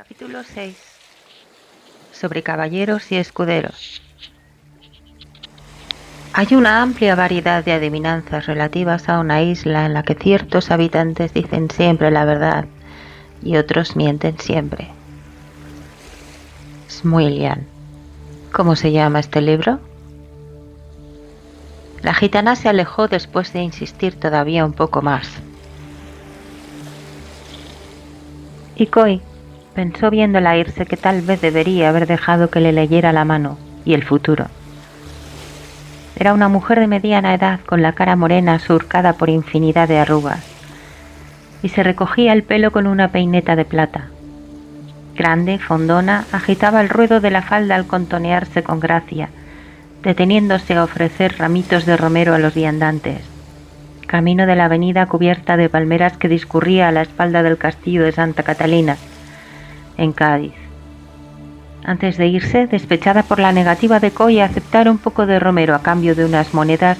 Capítulo 6. Sobre caballeros y escuderos. Hay una amplia variedad de adivinanzas relativas a una isla en la que ciertos habitantes dicen siempre la verdad y otros mienten siempre. Smuilian. ¿Cómo se llama este libro? La gitana se alejó después de insistir todavía un poco más. Y Koi pensó viéndola irse que tal vez debería haber dejado que le leyera la mano y el futuro. Era una mujer de mediana edad con la cara morena surcada por infinidad de arrugas, y se recogía el pelo con una peineta de plata. Grande, fondona, agitaba el ruedo de la falda al contonearse con gracia, deteniéndose a ofrecer ramitos de romero a los viandantes, camino de la avenida cubierta de palmeras que discurría a la espalda del castillo de Santa Catalina, en Cádiz. Antes de irse, despechada por la negativa de Koi a aceptar un poco de romero a cambio de unas monedas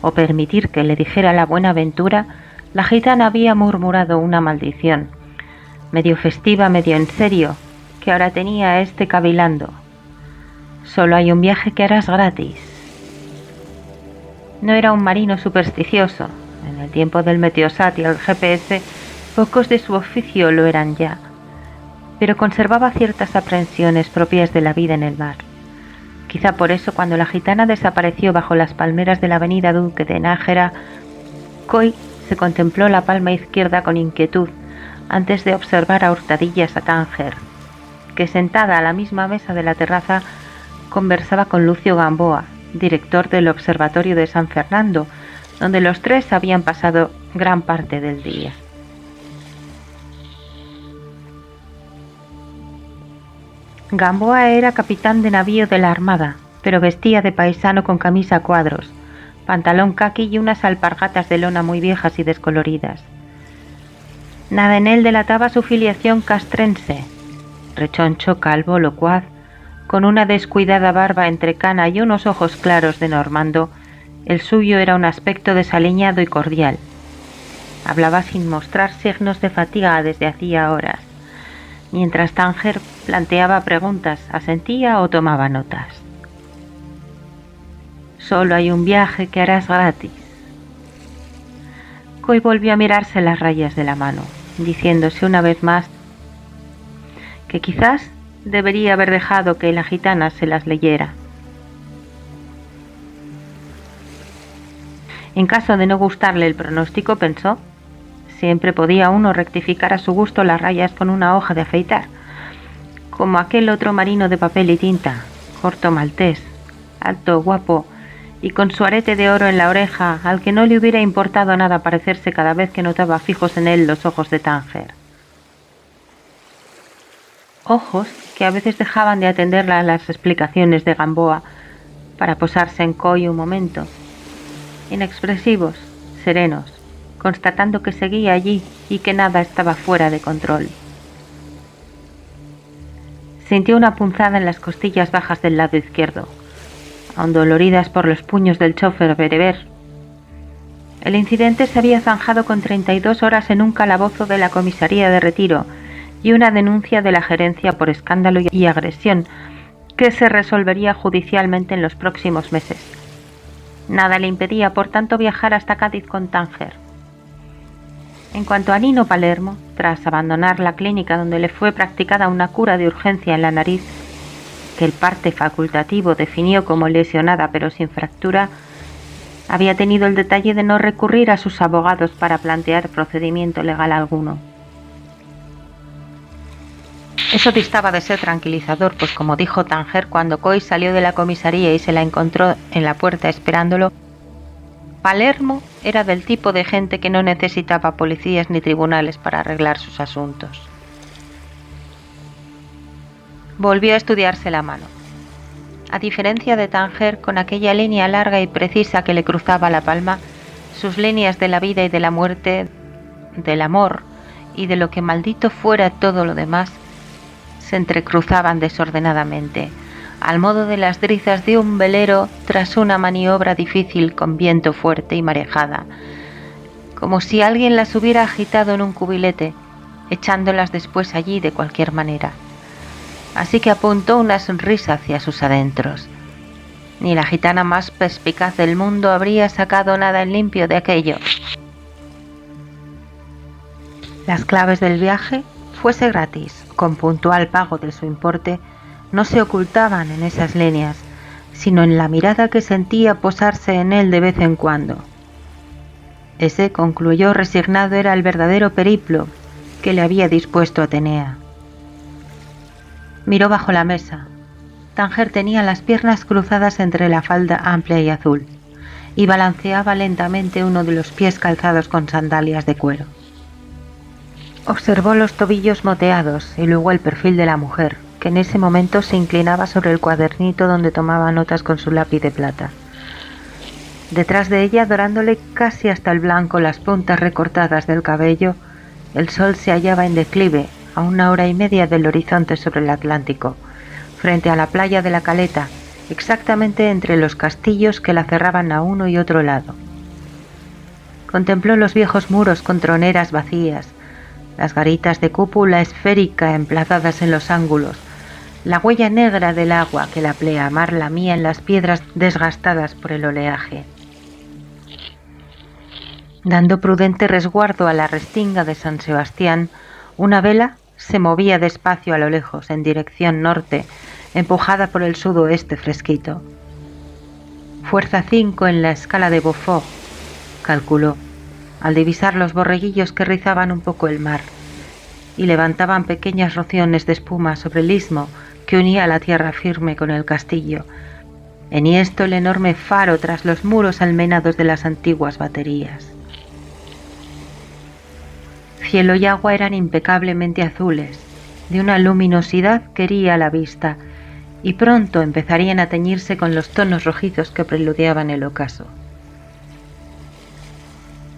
o permitir que le dijera la buena aventura, la gitana había murmurado una maldición, medio festiva, medio en serio, que ahora tenía a este cavilando. Solo hay un viaje que harás gratis. No era un marino supersticioso. En el tiempo del Meteosat y el GPS, pocos de su oficio lo eran ya, pero conservaba ciertas aprensiones propias de la vida en el mar. Quizá por eso, cuando la gitana desapareció bajo las palmeras de la avenida Duque de Nájera, Koi se contempló la palma izquierda con inquietud antes de observar a hurtadillas a Tánger, que sentada a la misma mesa de la terraza conversaba con Lucio Gamboa, director del Observatorio de San Fernando, donde los tres habían pasado gran parte del día. Gamboa era capitán de navío de la Armada, pero vestía de paisano con camisa a cuadros, pantalón caqui y unas alpargatas de lona muy viejas y descoloridas. Nada en él delataba su filiación castrense. Rechoncho, calvo, locuaz, con una descuidada barba entrecana y unos ojos claros de normando, el suyo era un aspecto desaliñado y cordial. Hablaba sin mostrar signos de fatiga desde hacía horas, mientras Tánger planteaba preguntas, asentía o tomaba notas. Solo hay un viaje que harás gratis. Koi volvió a mirarse las rayas de la mano, diciéndose una vez más que quizás debería haber dejado que la gitana se las leyera. En caso de no gustarle el pronóstico, pensó, siempre podía uno rectificar a su gusto las rayas con una hoja de afeitar, como aquel otro marino de papel y tinta, corto maltés, alto, guapo y con su arete de oro en la oreja, al que no le hubiera importado nada parecerse cada vez que notaba fijos en él los ojos de Tánger. Ojos que a veces dejaban de atender a las explicaciones de Gamboa para posarse en Koi un momento, inexpresivos, serenos, constatando que seguía allí y que nada estaba fuera de control. Sintió una punzada en las costillas bajas del lado izquierdo, aun doloridas por los puños del chofer bereber. El incidente se había zanjado con 32 horas en un calabozo de la comisaría de retiro y una denuncia de la gerencia por escándalo y agresión que se resolvería judicialmente en los próximos meses. Nada le impedía, por tanto, viajar hasta Cádiz con Tánger. En cuanto a Nino Palermo, tras abandonar la clínica donde le fue practicada una cura de urgencia en la nariz, que el parte facultativo definió como lesionada pero sin fractura, había tenido el detalle de no recurrir a sus abogados para plantear procedimiento legal alguno. Eso distaba de ser tranquilizador, pues como dijo Tánger cuando Koi salió de la comisaría y se la encontró en la puerta esperándolo, Palermo era del tipo de gente que no necesitaba policías ni tribunales para arreglar sus asuntos. Volvió a estudiarse la mano. A diferencia de Tánger, con aquella línea larga y precisa que le cruzaba la palma, sus líneas de la vida y de la muerte, del amor y de lo que maldito fuera todo lo demás, se entrecruzaban desordenadamente, al modo de las drizas de un velero tras una maniobra difícil con viento fuerte y marejada, como si alguien las hubiera agitado en un cubilete, echándolas después allí de cualquier manera. Así que apuntó una sonrisa hacia sus adentros. Ni la gitana más perspicaz del mundo habría sacado nada en limpio de aquello. Las claves del viaje, fuese gratis, con puntual pago de su importe, no se ocultaban en esas líneas, sino en la mirada que sentía posarse en él de vez en cuando. Ese, concluyó resignado, era el verdadero periplo que le había dispuesto Atenea. Miró bajo la mesa. Tánger tenía las piernas cruzadas entre la falda amplia y azul, y balanceaba lentamente uno de los pies calzados con sandalias de cuero. Observó los tobillos moteados y luego el perfil de la mujer, que en ese momento se inclinaba sobre el cuadernito donde tomaba notas con su lápiz de plata. Detrás de ella, dorándole casi hasta el blanco las puntas recortadas del cabello, el sol se hallaba en declive a 1 hora y media del horizonte sobre el Atlántico, frente a la playa de la Caleta, exactamente entre los castillos que la cerraban a uno y otro lado. Contempló los viejos muros con troneras vacías, las garitas de cúpula esférica emplazadas en los ángulos, la huella negra del agua que la pleamar lamía en las piedras desgastadas por el oleaje. Dando prudente resguardo a la restinga de San Sebastián, una vela se movía despacio a lo lejos, en dirección norte, empujada por el sudoeste fresquito. Fuerza 5 en la escala de Beaufort, calculó, al divisar los borreguillos que rizaban un poco el mar y levantaban pequeñas rociones de espuma sobre el istmo que unía la tierra firme con el castillo, enhiesto el enorme faro tras los muros almenados de las antiguas baterías. Cielo y agua eran impecablemente azules, de una luminosidad que hería la vista, y pronto empezarían a teñirse con los tonos rojizos que preludiaban el ocaso.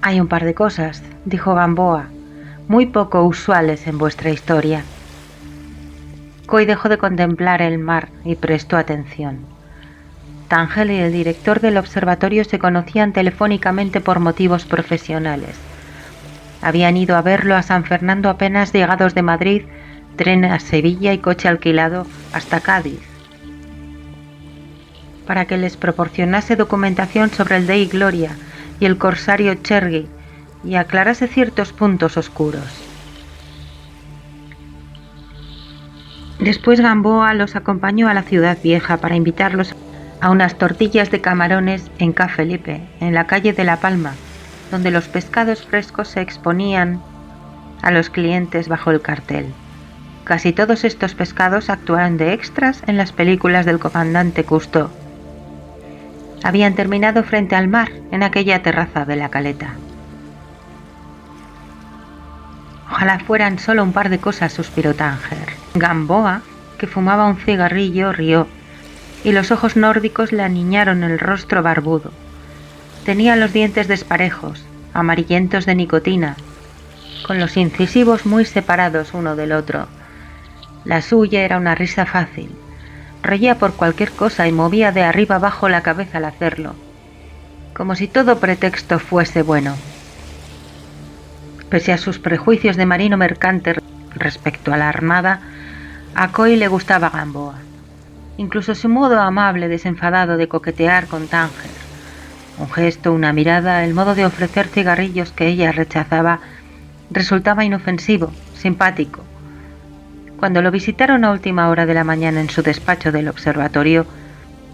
Hay un par de cosas, dijo Gamboa, muy poco usuales en vuestra historia. Coy dejó de contemplar el mar y prestó atención. Tánger y el director del observatorio se conocían telefónicamente por motivos profesionales. Habían ido a verlo a San Fernando apenas llegados de Madrid, tren a Sevilla y coche alquilado hasta Cádiz, para que les proporcionase documentación sobre el Dei Gloria y el corsario Chergy y aclarase ciertos puntos oscuros. Después Gamboa los acompañó a la ciudad vieja para invitarlos a unas tortillas de camarones en Ca Felipe, en la calle de La Palma, donde los pescados frescos se exponían a los clientes bajo el cartel. Casi todos estos pescados actuaron de extras en las películas del comandante Cousteau. Habían terminado frente al mar, en aquella terraza de la Caleta. Ojalá fueran solo un par de cosas, suspiró Tánger. Gamboa, que fumaba un cigarrillo, rió, y los ojos nórdicos le aniñaron el rostro barbudo. Tenía los dientes desparejos, amarillentos de nicotina, con los incisivos muy separados uno del otro. La suya era una risa fácil. Reía por cualquier cosa y movía de arriba abajo la cabeza al hacerlo, como si todo pretexto fuese bueno. Pese a sus prejuicios de marino mercante respecto a la armada, a Coy le gustaba Gamboa. Incluso su modo amable, desenfadado de coquetear con Tánger. Un gesto, una mirada, el modo de ofrecer cigarrillos que ella rechazaba, resultaba inofensivo, simpático. Cuando lo visitaron a última hora de la mañana en su despacho del observatorio,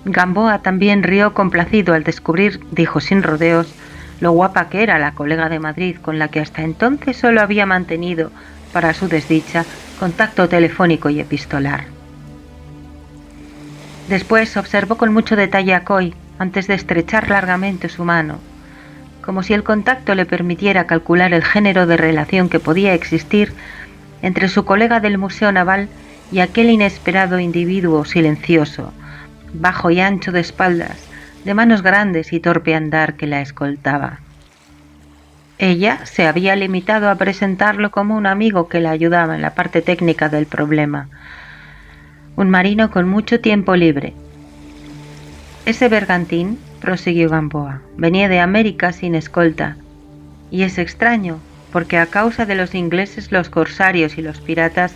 Gamboa también rió complacido al descubrir, dijo sin rodeos, lo guapa que era la colega de Madrid con la que hasta entonces solo había mantenido, para su desdicha, contacto telefónico y epistolar. Después observó con mucho detalle a Coy antes de estrechar largamente su mano, como si el contacto le permitiera calcular el género de relación que podía existir entre su colega del Museo Naval y aquel inesperado individuo silencioso, bajo y ancho de espaldas, de manos grandes y torpe andar que la escoltaba. Ella se había limitado a presentarlo como un amigo que la ayudaba en la parte técnica del problema. Un marino con mucho tiempo libre. Ese bergantín, prosiguió Gamboa, venía de América sin escolta, y es extraño, porque a causa de los ingleses, los corsarios y los piratas,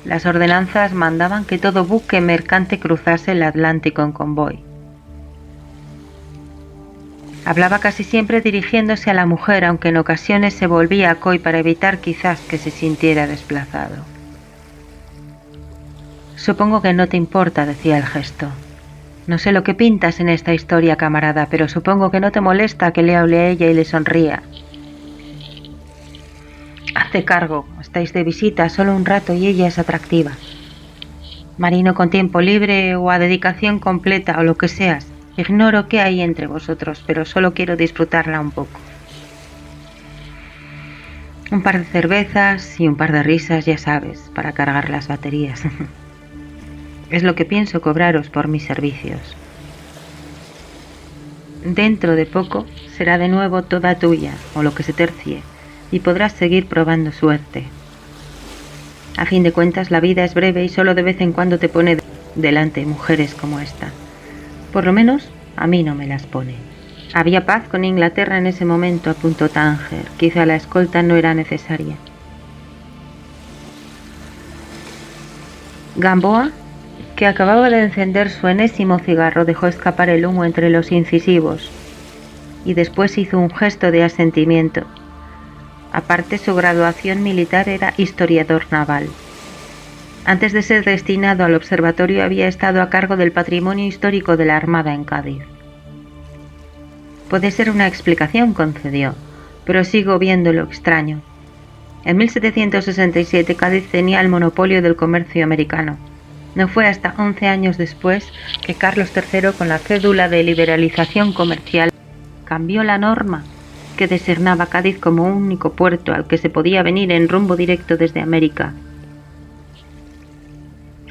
las ordenanzas mandaban que todo buque mercante cruzase el Atlántico en convoy. Hablaba casi siempre dirigiéndose a la mujer, aunque en ocasiones se volvía a Coy para evitar quizás que se sintiera desplazado. Supongo que no te importa, decía el gesto. No sé lo que pintas en esta historia, camarada, pero supongo que no te molesta que le hable a ella y le sonría. Hazte cargo, estáis de visita solo un rato y ella es atractiva. Marino con tiempo libre o a dedicación completa o lo que seas. Ignoro qué hay entre vosotros, pero solo quiero disfrutarla un poco. Un par de cervezas y un par de risas, ya sabes, para cargar las baterías. Es lo que pienso cobraros por mis servicios. Dentro de poco será de nuevo toda tuya, o lo que se tercie, y podrás seguir probando suerte. A fin de cuentas, la vida es breve y solo de vez en cuando te pone delante mujeres como esta. Por lo menos, a mí no me las pone. Había paz con Inglaterra en ese momento, apuntó Tánger. Quizá la escolta no era necesaria. Gamboa, que acababa de encender su enésimo cigarro, dejó escapar el humo entre los incisivos y después hizo un gesto de asentimiento. Aparte, su graduación militar era historiador naval. Antes de ser destinado al observatorio había estado a cargo del patrimonio histórico de la Armada en Cádiz. Puede ser una explicación, concedió, pero sigo viéndolo extraño. En 1767 Cádiz tenía el monopolio del comercio americano. No fue hasta 11 años después que Carlos III, con la cédula de liberalización comercial, cambió la norma que designaba Cádiz como único puerto al que se podía venir en rumbo directo desde América.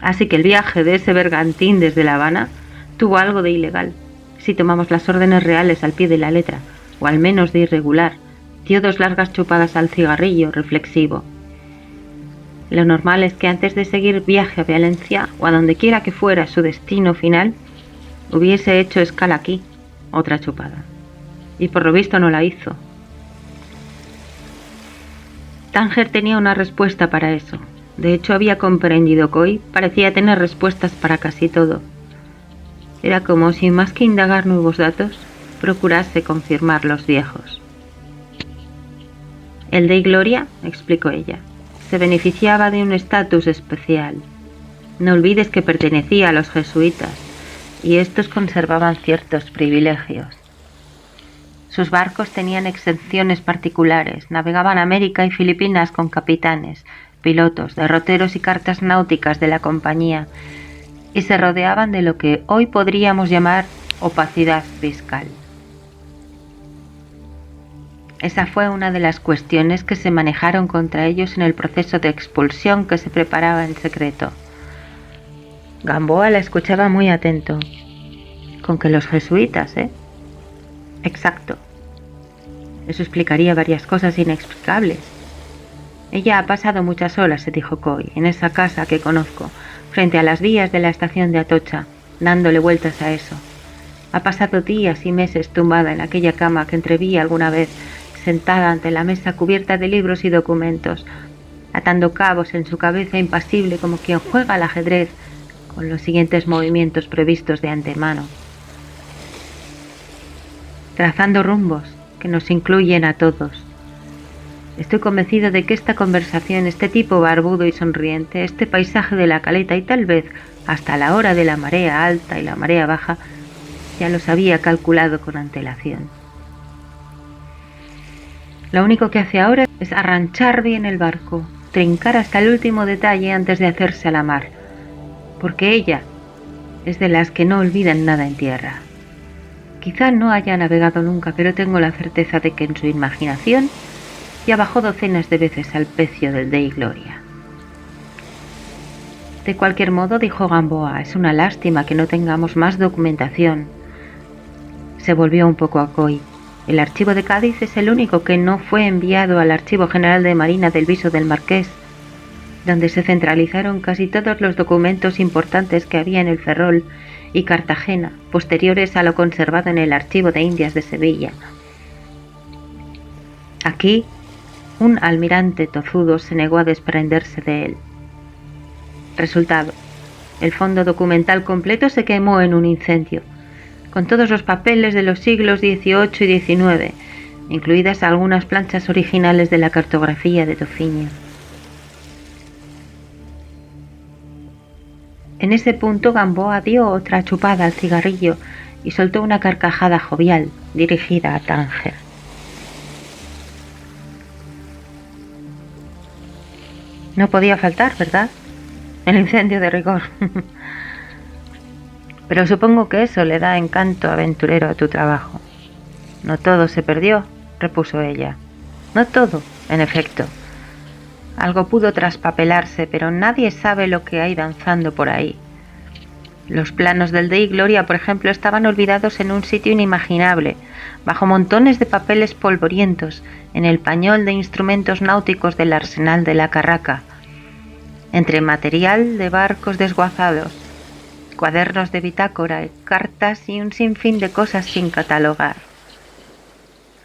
Así que el viaje de ese bergantín desde La Habana tuvo algo de ilegal, si tomamos las órdenes reales al pie de la letra, o al menos de irregular. Dio 2 largas chupadas al cigarrillo, reflexivo. Lo normal es que antes de seguir viaje a Valencia, o a donde quiera que fuera su destino final, hubiese hecho escala aquí, otra chupada. Y por lo visto no la hizo. Tánger tenía una respuesta para eso. De hecho, había comprendido que hoy parecía tener respuestas para casi todo. Era como si, más que indagar nuevos datos, procurase confirmar los viejos. El de Gloria, explicó ella, se beneficiaba de un estatus especial. No olvides que pertenecía a los jesuitas, y estos conservaban ciertos privilegios. Sus barcos tenían exenciones particulares, navegaban América y Filipinas con capitanes, pilotos, derroteros y cartas náuticas de la compañía, y se rodeaban de lo que hoy podríamos llamar opacidad fiscal. Esa fue una de las cuestiones que se manejaron contra ellos en el proceso de expulsión que se preparaba en secreto. Gamboa la escuchaba muy atento. ¿Con que los jesuitas, Exacto. Eso explicaría varias cosas inexplicables. Ella ha pasado muchas horas, se dijo Coy, en esa casa que conozco, frente a las vías de la estación de Atocha, dándole vueltas a eso. Ha pasado días y meses tumbada en aquella cama que entreví alguna vez, sentada ante la mesa cubierta de libros y documentos, atando cabos en su cabeza impasible como quien juega al ajedrez, con los siguientes movimientos previstos de antemano. Trazando rumbos que nos incluyen a todos. Estoy convencido de que esta conversación, este tipo barbudo y sonriente, este paisaje de la caleta y tal vez hasta la hora de la marea alta y la marea baja, ya los había calculado con antelación. Lo único que hace ahora es arranchar bien el barco, trincar hasta el último detalle antes de hacerse a la mar, porque ella es de las que no olvidan nada en tierra. Quizá no haya navegado nunca, pero tengo la certeza de que en su imaginación ya bajó docenas de veces al pecio del Dei Gloria. De cualquier modo, dijo Gamboa, es una lástima que no tengamos más documentación. Se volvió un poco a Coy. El archivo de Cádiz es el único que no fue enviado al Archivo General de Marina del Viso del Marqués, donde se centralizaron casi todos los documentos importantes que había en el Ferrol y Cartagena, posteriores a lo conservado en el Archivo de Indias de Sevilla. Aquí un almirante tozudo se negó a desprenderse de él. Resultado: el fondo documental completo se quemó en un incendio, con todos los papeles de los siglos XVIII y XIX, incluidas algunas planchas originales de la cartografía de Tofiño. En ese punto Gamboa dio otra chupada al cigarrillo y soltó una carcajada jovial dirigida a Tánger. No podía faltar, ¿verdad? El incendio de rigor. Pero supongo que eso le da encanto aventurero a tu trabajo. No todo se perdió, repuso ella. No todo, en efecto. Algo pudo traspapelarse, pero nadie sabe lo que hay danzando por ahí. Los planos del Dei Gloria, por ejemplo, estaban olvidados en un sitio inimaginable, bajo montones de papeles polvorientos, en el pañol de instrumentos náuticos del arsenal de la Carraca, entre material de barcos desguazados, cuadernos de bitácora, cartas y un sinfín de cosas sin catalogar.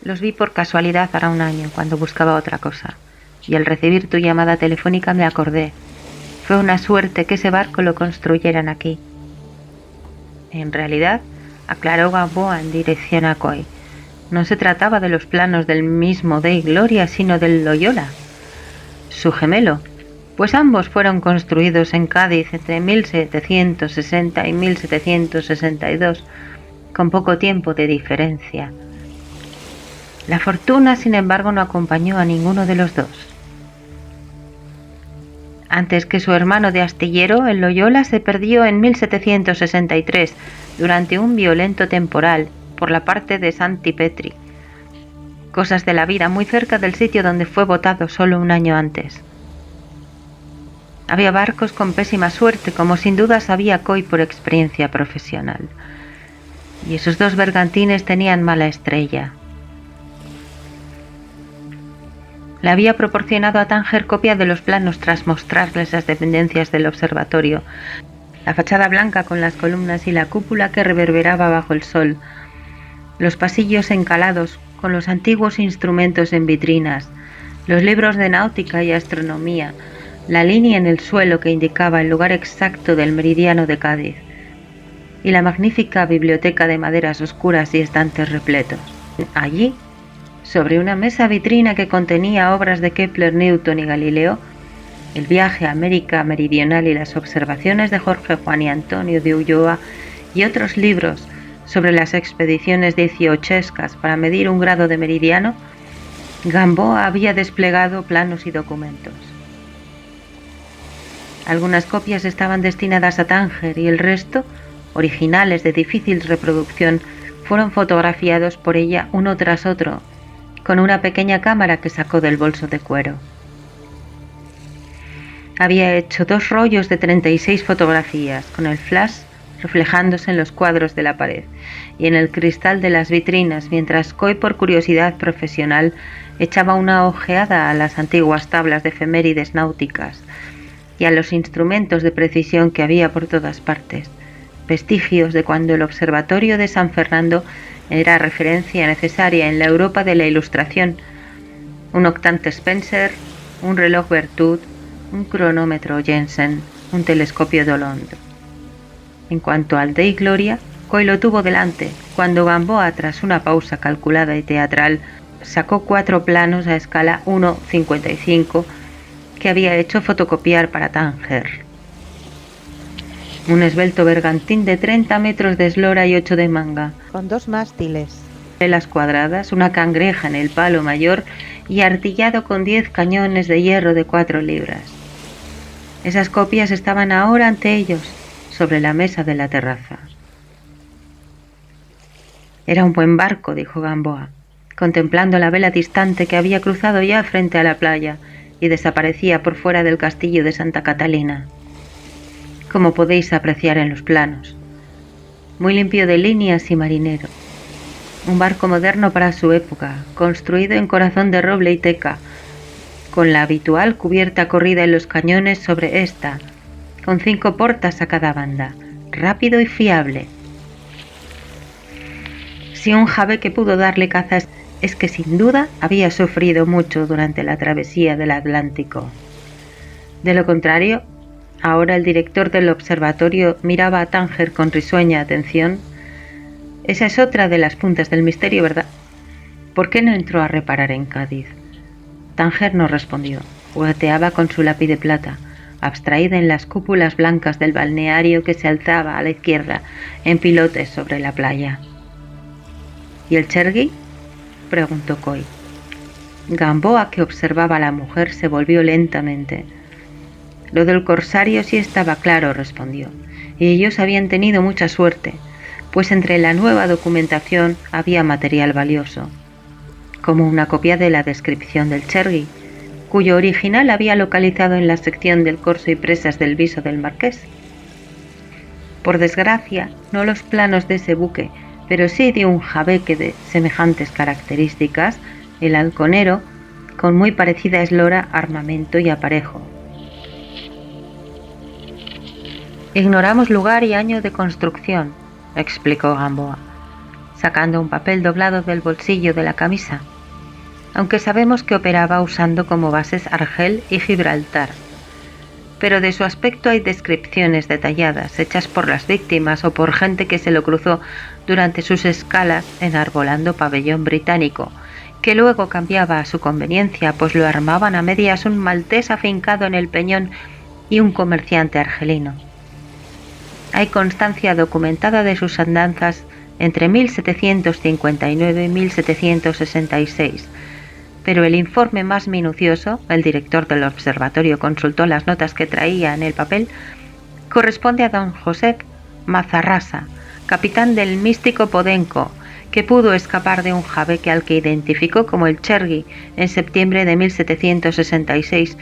Los vi por casualidad hará un año, cuando buscaba otra cosa, y al recibir tu llamada telefónica me acordé. Fue una suerte que ese barco lo construyeran aquí. En realidad, aclaró Gamboa en dirección a Coy, no se trataba de los planos del mismo Dei Gloria, sino del Loyola, su gemelo, pues ambos fueron construidos en Cádiz entre 1760 y 1762, con poco tiempo de diferencia. La fortuna, sin embargo, no acompañó a ninguno de los dos. Antes que su hermano de astillero, el Loyola se perdió en 1763 durante un violento temporal por la parte de Santi Petri. Cosas de la vida, muy cerca del sitio donde fue botado solo un año antes. Había barcos con pésima suerte, como sin duda sabía Coy por experiencia profesional. Y esos dos bergantines tenían mala estrella. Le había proporcionado a Tánger copia de los planos tras mostrarles las dependencias del observatorio, la fachada blanca con las columnas y la cúpula que reverberaba bajo el sol, los pasillos encalados con los antiguos instrumentos en vitrinas, los libros de náutica y astronomía, la línea en el suelo que indicaba el lugar exacto del meridiano de Cádiz, y la magnífica biblioteca de maderas oscuras y estantes repletos. Allí, sobre una mesa vitrina que contenía obras de Kepler, Newton y Galileo, el viaje a América Meridional y las observaciones de Jorge Juan y Antonio de Ulloa y otros libros sobre las expediciones dieciochescas para medir un grado de meridiano, Gamboa había desplegado planos y documentos. Algunas copias estaban destinadas a Tánger y el resto, originales de difícil reproducción, fueron fotografiados por ella uno tras otro, con una pequeña cámara que sacó del bolso de cuero. Había hecho 2 rollos de 36 fotografías, con el flash reflejándose en los cuadros de la pared y en el cristal de las vitrinas, mientras Coy, por curiosidad profesional, echaba una ojeada a las antiguas tablas de efemérides náuticas y a los instrumentos de precisión que había por todas partes, vestigios de cuando el observatorio de San Fernando era referencia necesaria en la Europa de la Ilustración: un octante Spencer, un reloj Berthoud, un cronómetro Jensen, un telescopio Dollond. En cuanto al Dei Gloria, Coy lo tuvo delante, cuando Gamboa, tras una pausa calculada y teatral, sacó 4 planos a escala 1:55 que había hecho fotocopiar para Tánger. Un esbelto bergantín de 30 metros de eslora y 8 de manga, con 2 mástiles, velas cuadradas, una cangreja en el palo mayor y artillado con 10 cañones de hierro de 4 libras. Esas copias estaban ahora ante ellos, sobre la mesa de la terraza. Era un buen barco, dijo Gamboa, contemplando la vela distante que había cruzado ya frente a la playa y desaparecía por fuera del castillo de Santa Catalina, como podéis apreciar en los planos. Muy limpio de líneas y marinero. Un barco moderno para su época, construido en corazón de roble y teca, con la habitual cubierta corrida en los cañones sobre esta, con 5 portas a cada banda, rápido y fiable. Si un jabeque pudo darle caza es que sin duda había sufrido mucho durante la travesía del Atlántico. De lo contrario, ahora el director del observatorio miraba a Tánger con risueña atención. Esa es otra de las puntas del misterio, ¿verdad? ¿Por qué no entró a reparar en Cádiz? Tánger no respondió. Jugueteaba con su lápiz de plata, abstraída en las cúpulas blancas del balneario que se alzaba a la izquierda en pilotes sobre la playa. ¿Y el Chergui?, preguntó Coy. Gamboa, que observaba a la mujer, se volvió lentamente. Lo del corsario sí estaba claro, respondió, y ellos habían tenido mucha suerte, pues entre la nueva documentación había material valioso, como una copia de la descripción del Chergui, cuyo original había localizado en la sección del corso y presas del viso del marqués. Por desgracia, no los planos de ese buque, pero sí de un jabeque de semejantes características, el Halconero, con muy parecida eslora, armamento y aparejo. Ignoramos lugar y año de construcción, explicó Gamboa, sacando un papel doblado del bolsillo de la camisa, aunque sabemos que operaba usando como bases Argel y Gibraltar. Pero de su aspecto hay descripciones detalladas, hechas por las víctimas o por gente que se lo cruzó durante sus escalas enarbolando pabellón británico, que luego cambiaba a su conveniencia, pues lo armaban a medias un maltés afincado en el Peñón y un comerciante argelino. Hay constancia documentada de sus andanzas entre 1759 y 1766, pero el informe más minucioso, el director del observatorio consultó las notas que traía en el papel, corresponde a don Josep Mazarrasa, capitán del místico Podenco, que pudo escapar de un jabeque al que identificó como el Chergui en septiembre de 1766,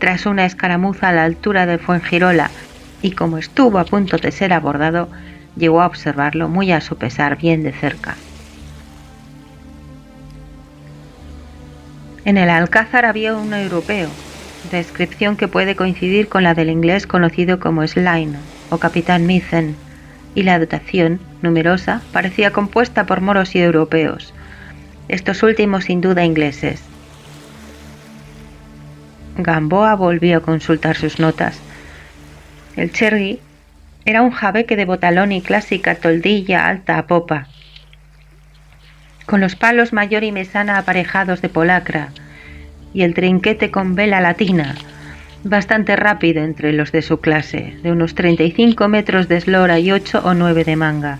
tras una escaramuza a la altura de Fuengirola, y como estuvo a punto de ser abordado, llegó a observarlo muy a su pesar bien de cerca. En el Alcázar había un europeo, descripción que puede coincidir con la del inglés conocido como Slane o Capitán Mizzen, y la dotación, numerosa, parecía compuesta por moros y europeos, estos últimos sin duda ingleses. Gamboa volvió a consultar sus notas. El Chergui era un jabeque de botalón y clásica toldilla alta a popa, con los palos mayor y mesana aparejados de polacra, y el trinquete con vela latina, bastante rápido entre los de su clase, de unos 35 metros de eslora y 8 o 9 de manga.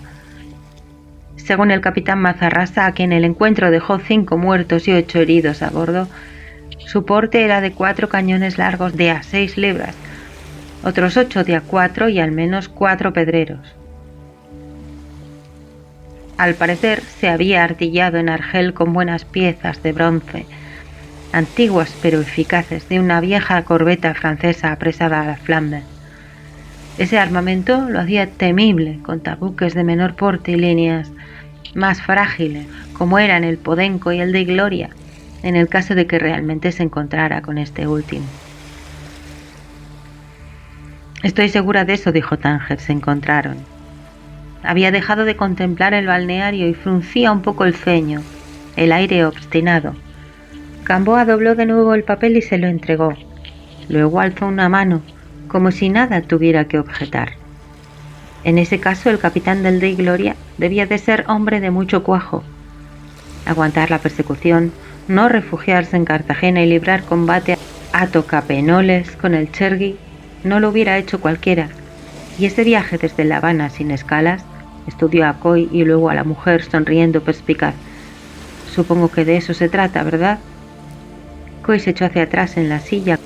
Según el capitán Mazarrasa, a quien el encuentro dejó 5 muertos y 8 heridos a bordo, su porte era de 4 cañones largos de a 6 libras, otros 8 de a 4 y al menos 4 pedreros. Al parecer se había artillado en Argel con buenas piezas de bronce, antiguas pero eficaces, de una vieja corbeta francesa apresada a la Flandes. Ese armamento lo hacía temible contra buques de menor porte y líneas más frágiles, como eran el Podenco y el de Gloria, en el caso de que realmente se encontrara con este último. Estoy segura de eso, dijo Tánger. Se encontraron. Había dejado de contemplar el balneario y fruncía un poco el ceño, el aire obstinado. Gamboa dobló de nuevo el papel y se lo entregó. Luego alzó una mano, como si nada tuviera que objetar. En ese caso, el capitán del Dei Gloria debía de ser hombre de mucho cuajo. Aguantar la persecución, no refugiarse en Cartagena y librar combate a tocapenoles con el Chergui, no lo hubiera hecho cualquiera. Y ese viaje desde La Habana sin escalas, estudió a Coy y luego a la mujer sonriendo perspicaz. Supongo que de eso se trata, ¿verdad? Coy se echó hacia atrás en la silla,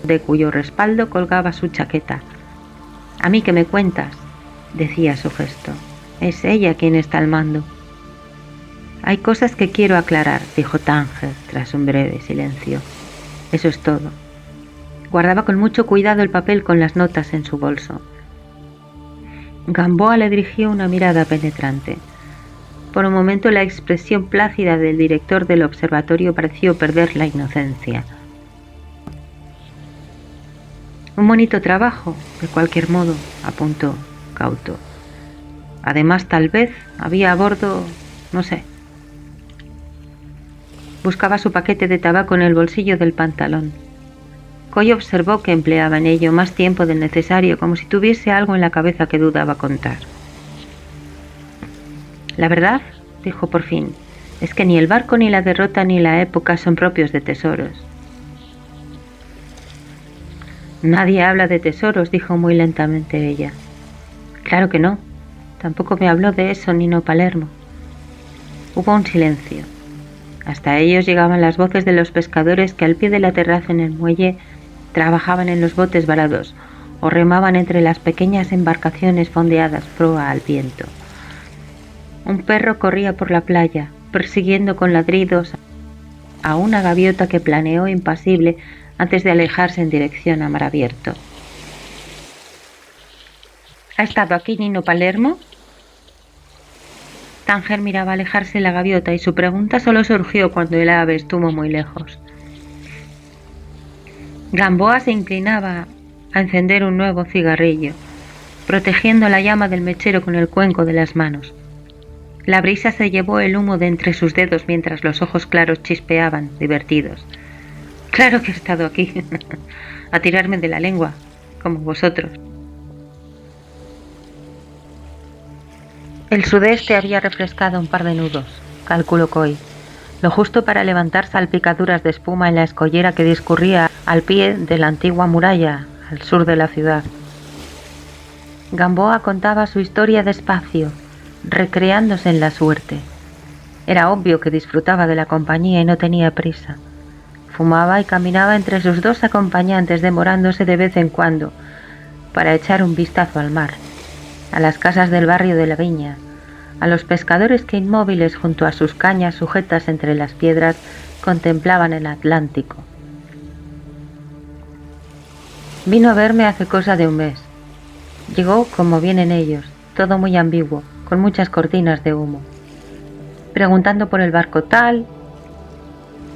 de cuyo respaldo colgaba su chaqueta. «A mí que me cuentas», decía su gesto. «Es ella quien está al mando». «Hay cosas que quiero aclarar», dijo Tánger tras un breve silencio. «Eso es todo». Guardaba con mucho cuidado el papel con las notas en su bolso. Gamboa le dirigió una mirada penetrante. Por un momento la expresión plácida del director del observatorio pareció perder la inocencia. «Un bonito trabajo, de cualquier modo», apuntó, cauto. «Además, tal vez había a bordo no sé. Buscaba su paquete de tabaco en el bolsillo del pantalón. Coy observó que empleaba en ello más tiempo del necesario, como si tuviese algo en la cabeza que dudaba contar. La verdad, dijo por fin, es que ni el barco, ni la derrota, ni la época son propios de tesoros. Nadie habla de tesoros, dijo muy lentamente ella. Claro que no. Tampoco me habló de eso Nino Palermo. Hubo un silencio. Hasta ellos llegaban las voces de los pescadores que al pie de la terraza en el muelle trabajaban en los botes varados o remaban entre las pequeñas embarcaciones fondeadas proa al viento. Un perro corría por la playa, persiguiendo con ladridos a una gaviota que planeó impasible antes de alejarse en dirección a mar abierto. ¿Ha estado aquí Nino Palermo? Tánger miraba alejarse la gaviota y su pregunta solo surgió cuando el ave estuvo muy lejos. Gamboa se inclinaba a encender un nuevo cigarrillo, protegiendo la llama del mechero con el cuenco de las manos. La brisa se llevó el humo de entre sus dedos mientras los ojos claros chispeaban, divertidos. Claro que he estado aquí, a tirarme de la lengua, como vosotros. El sudeste había refrescado un par de nudos, calculó Coy, lo justo para levantar salpicaduras de espuma en la escollera que discurría al pie de la antigua muralla, al sur de la ciudad. Gamboa contaba su historia despacio, recreándose en la suerte. Era obvio que disfrutaba de la compañía y no tenía prisa. Fumaba y caminaba entre sus dos acompañantes, demorándose de vez en cuando para echar un vistazo al mar, a las casas del barrio de la Viña, a los pescadores que inmóviles junto a sus cañas sujetas entre las piedras contemplaban el Atlántico. Vino a verme hace cosa de un mes. Llegó como vienen ellos, todo muy ambiguo, con muchas cortinas de humo, preguntando por el barco tal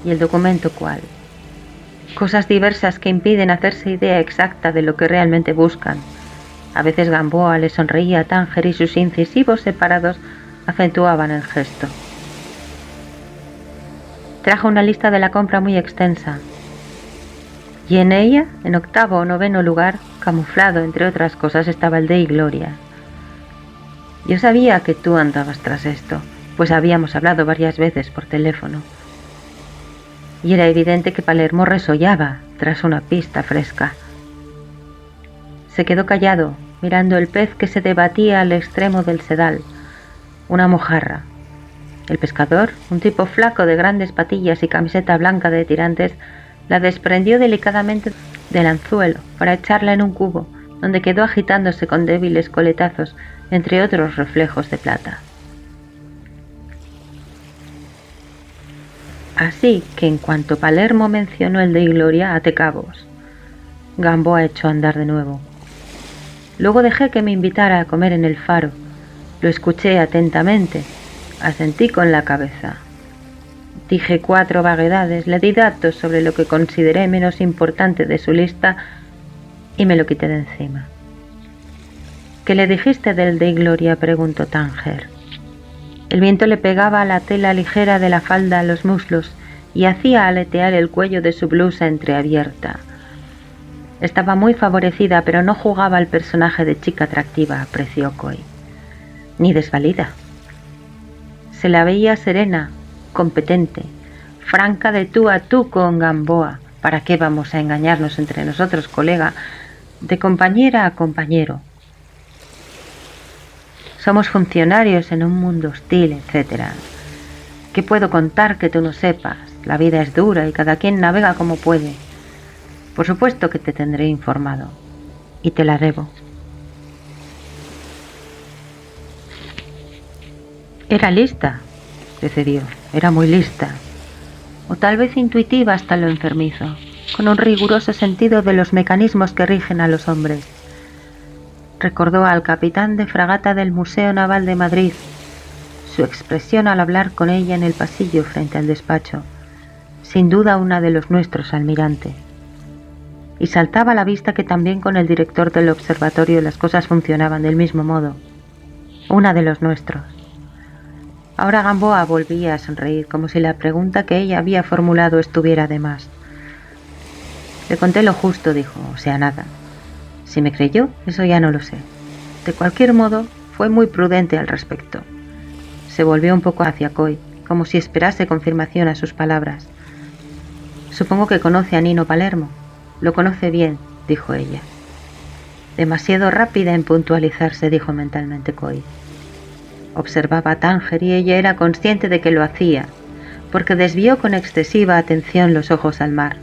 y el documento cual. Cosas diversas que impiden hacerse idea exacta de lo que realmente buscan. A veces Gamboa le sonreía a Tánger y sus incisivos separados acentuaban el gesto. Trajo una lista de la compra muy extensa, y en ella, en 8º o 9º lugar, camuflado entre otras cosas, estaba el Dei Gloria. Yo sabía que tú andabas tras esto, pues habíamos hablado varias veces por teléfono. Y era evidente que Palermo resollaba tras una pista fresca. Se quedó callado, mirando el pez que se debatía al extremo del sedal, una mojarra. El pescador, un tipo flaco de grandes patillas y camiseta blanca de tirantes, la desprendió delicadamente del anzuelo para echarla en un cubo, donde quedó agitándose con débiles coletazos entre otros reflejos de plata. Así que en cuanto Palermo mencionó el Dei Gloria, até cabos. Gamboa echó a andar de nuevo. Luego dejé que me invitara a comer en el faro. Lo escuché atentamente, asentí con la cabeza. Dije 4 vaguedades, le di datos sobre lo que consideré menos importante de su lista y me lo quité de encima. ¿Qué le dijiste del Dei Gloria?, preguntó Tánger. El viento le pegaba a la tela ligera de la falda a los muslos y hacía aletear el cuello de su blusa entreabierta. Estaba muy favorecida, pero no jugaba al personaje de chica atractiva, apreció Coy. Ni desvalida. Se la veía serena, competente, franca de tú a tú con Gamboa. ¿Para qué vamos a engañarnos entre nosotros, colega? De compañera a compañero. Somos funcionarios en un mundo hostil, etc. ¿Qué puedo contar que tú no sepas? La vida es dura y cada quien navega como puede. Por supuesto que te tendré informado. Y te la debo. Era lista, decedió. Era muy lista. O tal vez intuitiva hasta lo enfermizo, con un riguroso sentido de los mecanismos que rigen a los hombres. Recordó al capitán de fragata del Museo Naval de Madrid, su expresión al hablar con ella en el pasillo frente al despacho, sin duda una de los nuestros, almirante. Y saltaba a la vista que también con el director del observatorio las cosas funcionaban del mismo modo, una de los nuestros. Ahora Gamboa volvía a sonreír, como si la pregunta que ella había formulado estuviera de más. Le conté lo justo, dijo, o sea, nada. Si me creyó, eso ya no lo sé. De cualquier modo, fue muy prudente al respecto. Se volvió un poco hacia Coy, como si esperase confirmación a sus palabras. Supongo que conoce a Nino Palermo. Lo conoce bien, dijo ella. Demasiado rápida en puntualizarse, dijo mentalmente Coy. Observaba a Tánger y ella era consciente de que lo hacía, porque desvió con excesiva atención los ojos al mar.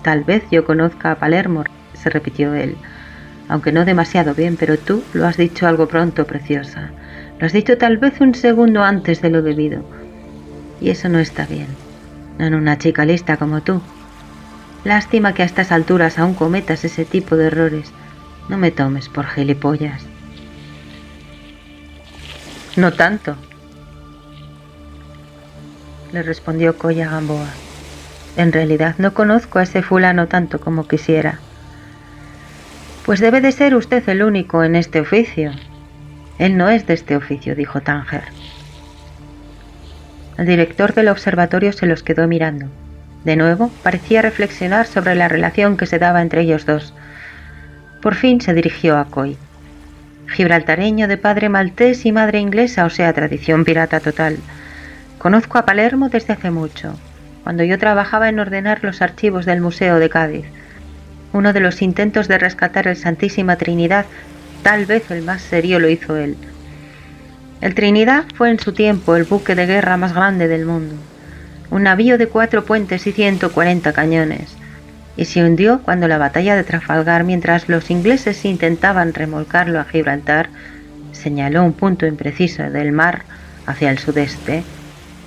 Tal vez yo conozca a Palermo, se repitió él, aunque no demasiado bien, pero tú lo has dicho algo pronto, preciosa. Lo has dicho tal vez un segundo antes de lo debido. Y eso no está bien, no en una chica lista como tú. Lástima que a estas alturas aún cometas ese tipo de errores. No me tomes por gilipollas. No tanto, le respondió Coy a Gamboa. En realidad no conozco a ese fulano tanto como quisiera. Pues debe de ser usted el único en este oficio. Él no es de este oficio, dijo Tánger. El director del observatorio se los quedó mirando. De nuevo, parecía reflexionar sobre la relación que se daba entre ellos dos. Por fin se dirigió a Coy. Gibraltareño de padre maltés y madre inglesa, o sea, tradición pirata total. Conozco a Palermo desde hace mucho, cuando yo trabajaba en ordenar los archivos del Museo de Cádiz. Uno de los intentos de rescatar el Santísima Trinidad, tal vez el más serio, lo hizo él. El Trinidad fue en su tiempo el buque de guerra más grande del mundo, un navío de 4 puentes y 140 cañones, y se hundió cuando la batalla de Trafalgar, mientras los ingleses intentaban remolcarlo a Gibraltar, señaló un punto impreciso del mar hacia el sudeste.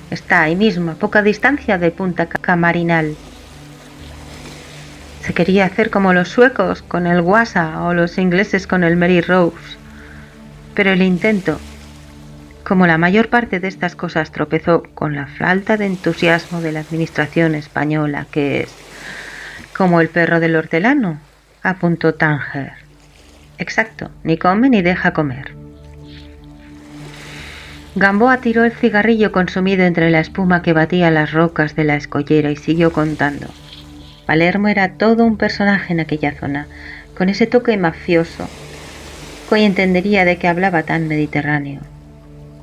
Está ahí mismo, a poca distancia de Punta Camarinal. Se quería hacer como los suecos con el Wasa o los ingleses con el Mary Rose, pero el intento, como la mayor parte de estas cosas, tropezó con la falta de entusiasmo de la administración española, que es como el perro del hortelano, apuntó Tánger. Exacto, ni come ni deja comer. Gamboa tiró el cigarrillo consumido entre la espuma que batía las rocas de la escollera y siguió contando. Palermo era todo un personaje en aquella zona, con ese toque mafioso. Coy entendería de qué hablaba tan mediterráneo.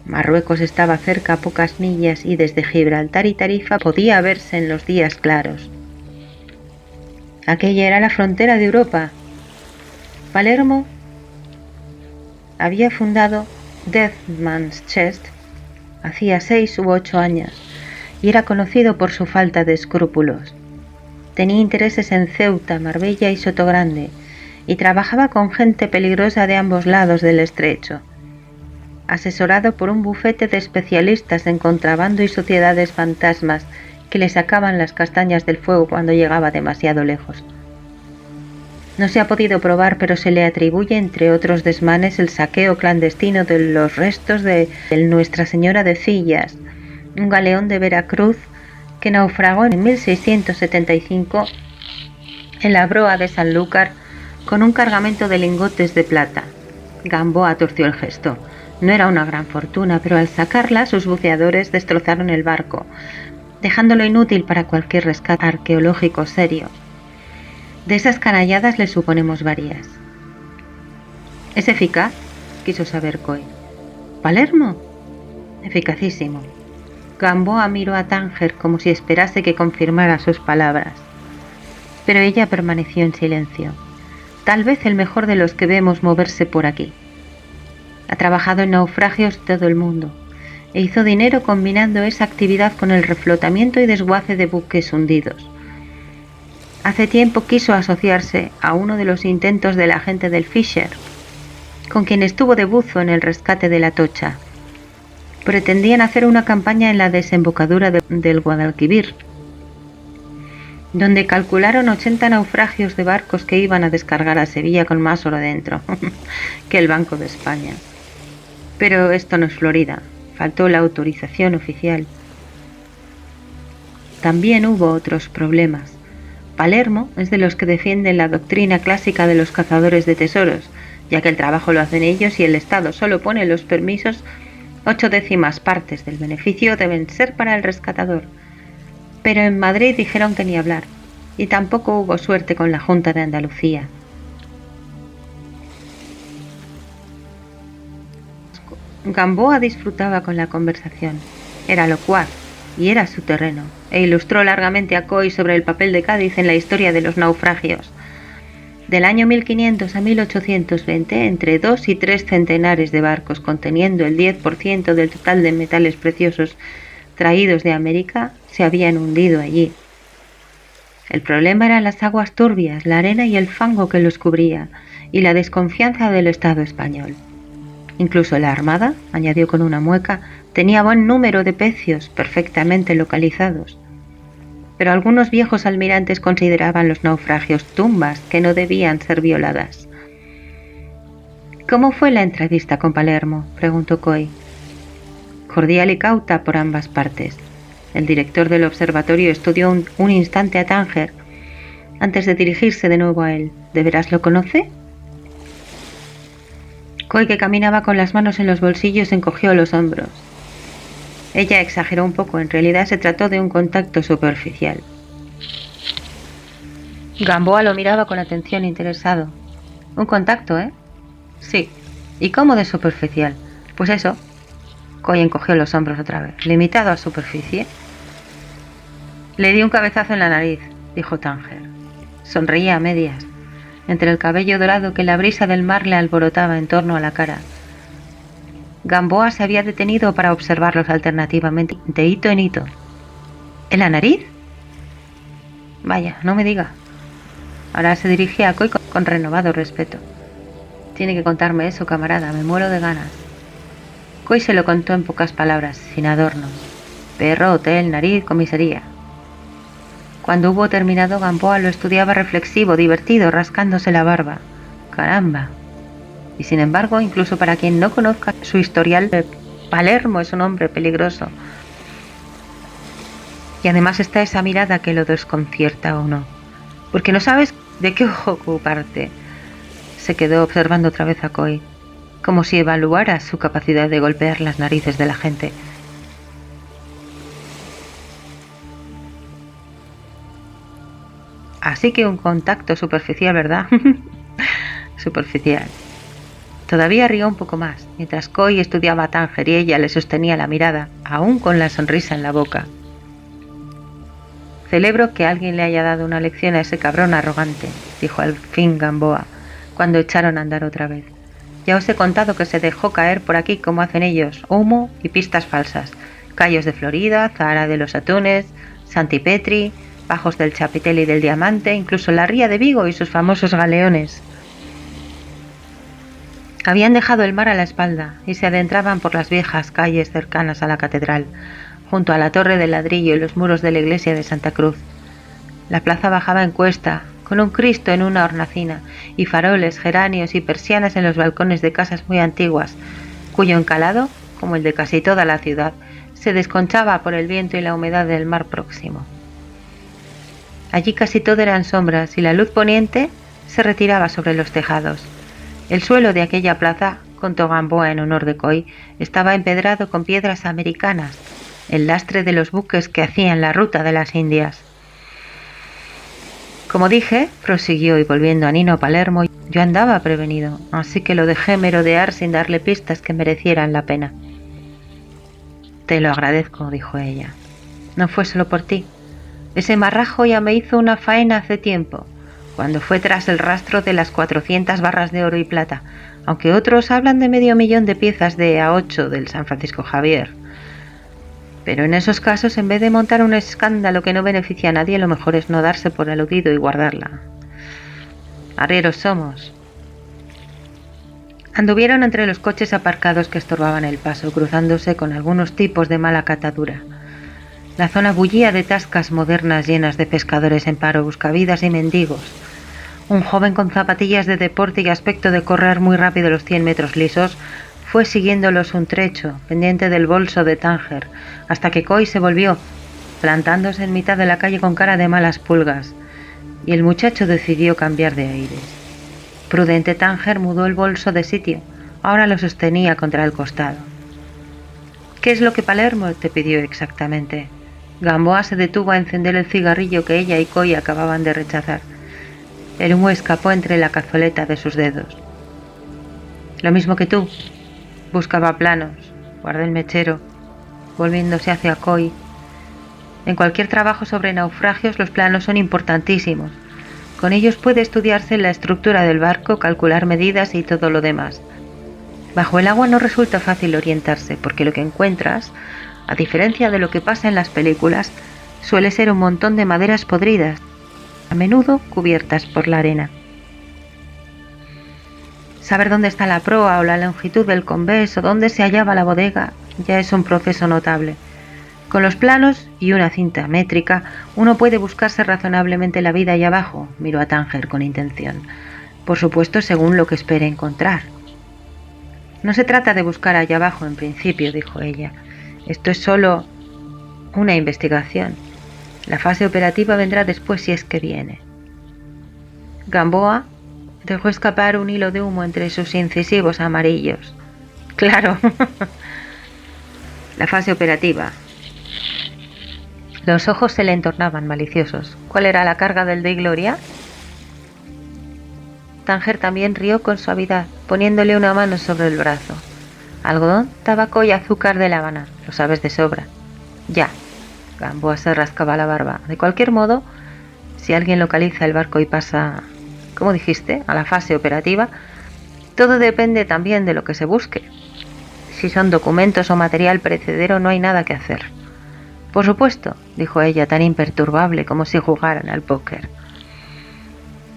Marruecos estaba cerca a pocas millas y desde Gibraltar y Tarifa podía verse en los días claros. Aquella era la frontera de Europa. Palermo había fundado Deathman's Chest hacía 6 u 8 años y era conocido por su falta de escrúpulos. Tenía intereses en Ceuta, Marbella y Sotogrande y trabajaba con gente peligrosa de ambos lados del estrecho. Asesorado por un bufete de especialistas en contrabando y sociedades fantasmas que le sacaban las castañas del fuego cuando llegaba demasiado lejos. No se ha podido probar, pero se le atribuye, entre otros desmanes, el saqueo clandestino de los restos de Nuestra Señora de Fillas, un galeón de Veracruz que naufragó en 1675 en la proa de Sanlúcar con un cargamento de lingotes de plata. Gamboa torció el gesto. No era una gran fortuna, pero al sacarla sus buceadores destrozaron el barco, dejándolo inútil para cualquier rescate arqueológico serio. De esas canalladas le suponemos varias. ¿Es eficaz?, quiso saber Coy. ¿Palermo? Eficacísimo. Gamboa miró a Tánger como si esperase que confirmara sus palabras. Pero ella permaneció en silencio. Tal vez el mejor de los que vemos moverse por aquí. Ha trabajado en naufragios de todo el mundo e hizo dinero combinando esa actividad con el reflotamiento y desguace de buques hundidos. Hace tiempo quiso asociarse a uno de los intentos de la gente del Fisher, con quien estuvo de buzo en el rescate de la Tocha. Pretendían hacer una campaña en la desembocadura del Guadalquivir, donde calcularon 80 naufragios de barcos que iban a descargar a Sevilla con más oro dentro que el Banco de España. Pero esto no es Florida, faltó la autorización oficial. También hubo otros problemas. Palermo es de los que defienden la doctrina clásica de los cazadores de tesoros, ya que el trabajo lo hacen ellos y el Estado solo pone los permisos. 8/10 partes del beneficio deben ser para el rescatador. Pero en Madrid dijeron que ni hablar, y tampoco hubo suerte con la Junta de Andalucía. Gamboa disfrutaba con la conversación. Era locuaz, y era su terreno, e ilustró largamente a Coy sobre el papel de Cádiz en la historia de los naufragios. Del año 1500 a 1820, entre 2 y 3 centenares de barcos conteniendo el 10% del total de metales preciosos traídos de América se habían hundido allí. El problema eran las aguas turbias, la arena y el fango que los cubría, y la desconfianza del Estado español. Incluso la Armada, añadió con una mueca, tenía buen número de pecios perfectamente localizados. Pero algunos viejos almirantes consideraban los naufragios tumbas que no debían ser violadas. ¿Cómo fue la entrevista con Palermo?, preguntó Coy. Cordial y cauta por ambas partes. El director del observatorio estudió un instante a Tánger antes de dirigirse de nuevo a él. ¿De veras lo conoce? Coy, que caminaba con las manos en los bolsillos, encogió los hombros. Ella exageró un poco, en realidad se trató de un contacto superficial. Gamboa lo miraba con atención, interesado. Un contacto, ¿eh? Sí. ¿Y cómo de superficial? Pues eso. Coy encogió los hombros otra vez. ¿Limitado a superficie? Le di un cabezazo en la nariz, dijo Tánger. Sonreía a medias, entre el cabello dorado que la brisa del mar le alborotaba en torno a la cara. Gamboa se había detenido para observarlos alternativamente, de hito en hito. ¿En la nariz? Vaya, no me diga. Ahora se dirigía a Coy con renovado respeto. Tiene que contarme eso, camarada, me muero de ganas. Coy se lo contó en pocas palabras, sin adornos. Perro, hotel, nariz, comisaría. Cuando hubo terminado, Gamboa lo estudiaba reflexivo, divertido, rascándose la barba. ¡Caramba! Y sin embargo, incluso para quien no conozca su historial, Palermo es un hombre peligroso. Y además está esa mirada que lo desconcierta o no. Porque no sabes de qué ojo ocuparte. Se quedó observando otra vez a Coy, como si evaluara su capacidad de golpear las narices de la gente. Así que un contacto superficial, ¿verdad? Superficial. Todavía rió un poco más, mientras Coy estudiaba a Tánger y ella le sostenía la mirada, aún con la sonrisa en la boca. Celebro que alguien le haya dado una lección a ese cabrón arrogante, dijo al fin Gamboa, cuando echaron a andar otra vez. Ya os he contado que se dejó caer por aquí como hacen ellos, humo y pistas falsas. Cayos de Florida, Zahara de los Atunes, Santipetri, Bajos del Chapitel y del Diamante, incluso la Ría de Vigo y sus famosos galeones. Habían dejado el mar a la espalda y se adentraban por las viejas calles cercanas a la catedral, junto a la torre de ladrillo y los muros de la iglesia de Santa Cruz. La plaza bajaba en cuesta, con un Cristo en una hornacina y faroles, geranios y persianas en los balcones de casas muy antiguas, cuyo encalado, como el de casi toda la ciudad, se desconchaba por el viento y la humedad del mar próximo. Allí casi todo eran sombras y la luz poniente se retiraba sobre los tejados. El suelo de aquella plaza, contó Gamboa en honor de Coy, estaba empedrado con piedras americanas, el lastre de los buques que hacían la ruta de las Indias. Como dije, prosiguió y volviendo a Nino Palermo, yo andaba prevenido, así que lo dejé merodear sin darle pistas que merecieran la pena. Te lo agradezco, dijo ella. No fue solo por ti. Ese marrajo ya me hizo una faena hace tiempo, cuando fue tras el rastro de las 400 barras de oro y plata, aunque otros hablan de 500.000 de piezas de A8 del San Francisco Javier. Pero en esos casos, en vez de montar un escándalo que no beneficia a nadie, lo mejor es no darse por aludido y guardarla. Arrieros somos. Anduvieron entre los coches aparcados que estorbaban el paso, cruzándose con algunos tipos de mala catadura. La zona bullía de tascas modernas llenas de pescadores en paro, buscavidas y mendigos. Un joven con zapatillas de deporte y aspecto de correr muy rápido los 100 metros lisos fue siguiéndolos un trecho, pendiente del bolso de Tánger, hasta que Coy se volvió, plantándose en mitad de la calle con cara de malas pulgas, y el muchacho decidió cambiar de aires. Prudente Tánger mudó el bolso de sitio. Ahora lo sostenía contra el costado. ¿Qué es lo que Palermo te pidió exactamente? Gamboa se detuvo a encender el cigarrillo que ella y Coy acababan de rechazar. El humo escapó entre la cazoleta de sus dedos. Lo mismo que tú. Buscaba planos. Guardé el mechero, volviéndose hacia Coy. En cualquier trabajo sobre naufragios los planos son importantísimos. Con ellos puede estudiarse la estructura del barco, calcular medidas y todo lo demás. Bajo el agua no resulta fácil orientarse, porque lo que encuentras, a diferencia de lo que pasa en las películas, suele ser un montón de maderas podridas, a menudo cubiertas por la arena. Saber dónde está la proa o la longitud del convés o dónde se hallaba la bodega ya es un proceso notable. Con los planos y una cinta métrica, uno puede buscarse razonablemente la vida allá abajo, miró a Tánger con intención. Por supuesto, según lo que espere encontrar. No se trata de buscar allá abajo en principio, dijo ella. Esto es solo una investigación. La fase operativa vendrá después si es que viene. Gamboa dejó escapar un hilo de humo entre sus incisivos amarillos. Claro. La fase operativa. Los ojos se le entornaban maliciosos. ¿Cuál era la carga del Dei Gloria? Tánger también rió con suavidad, poniéndole una mano sobre el brazo. Algodón, tabaco y azúcar de La Habana, lo sabes de sobra. Ya. Gamboa se rascaba la barba. De cualquier modo, si alguien localiza el barco y pasa, ¿cómo dijiste?, a la fase operativa, todo depende también de lo que se busque. Si son documentos o material perecedero, no hay nada que hacer. Por supuesto, dijo ella, tan imperturbable como si jugaran al póker.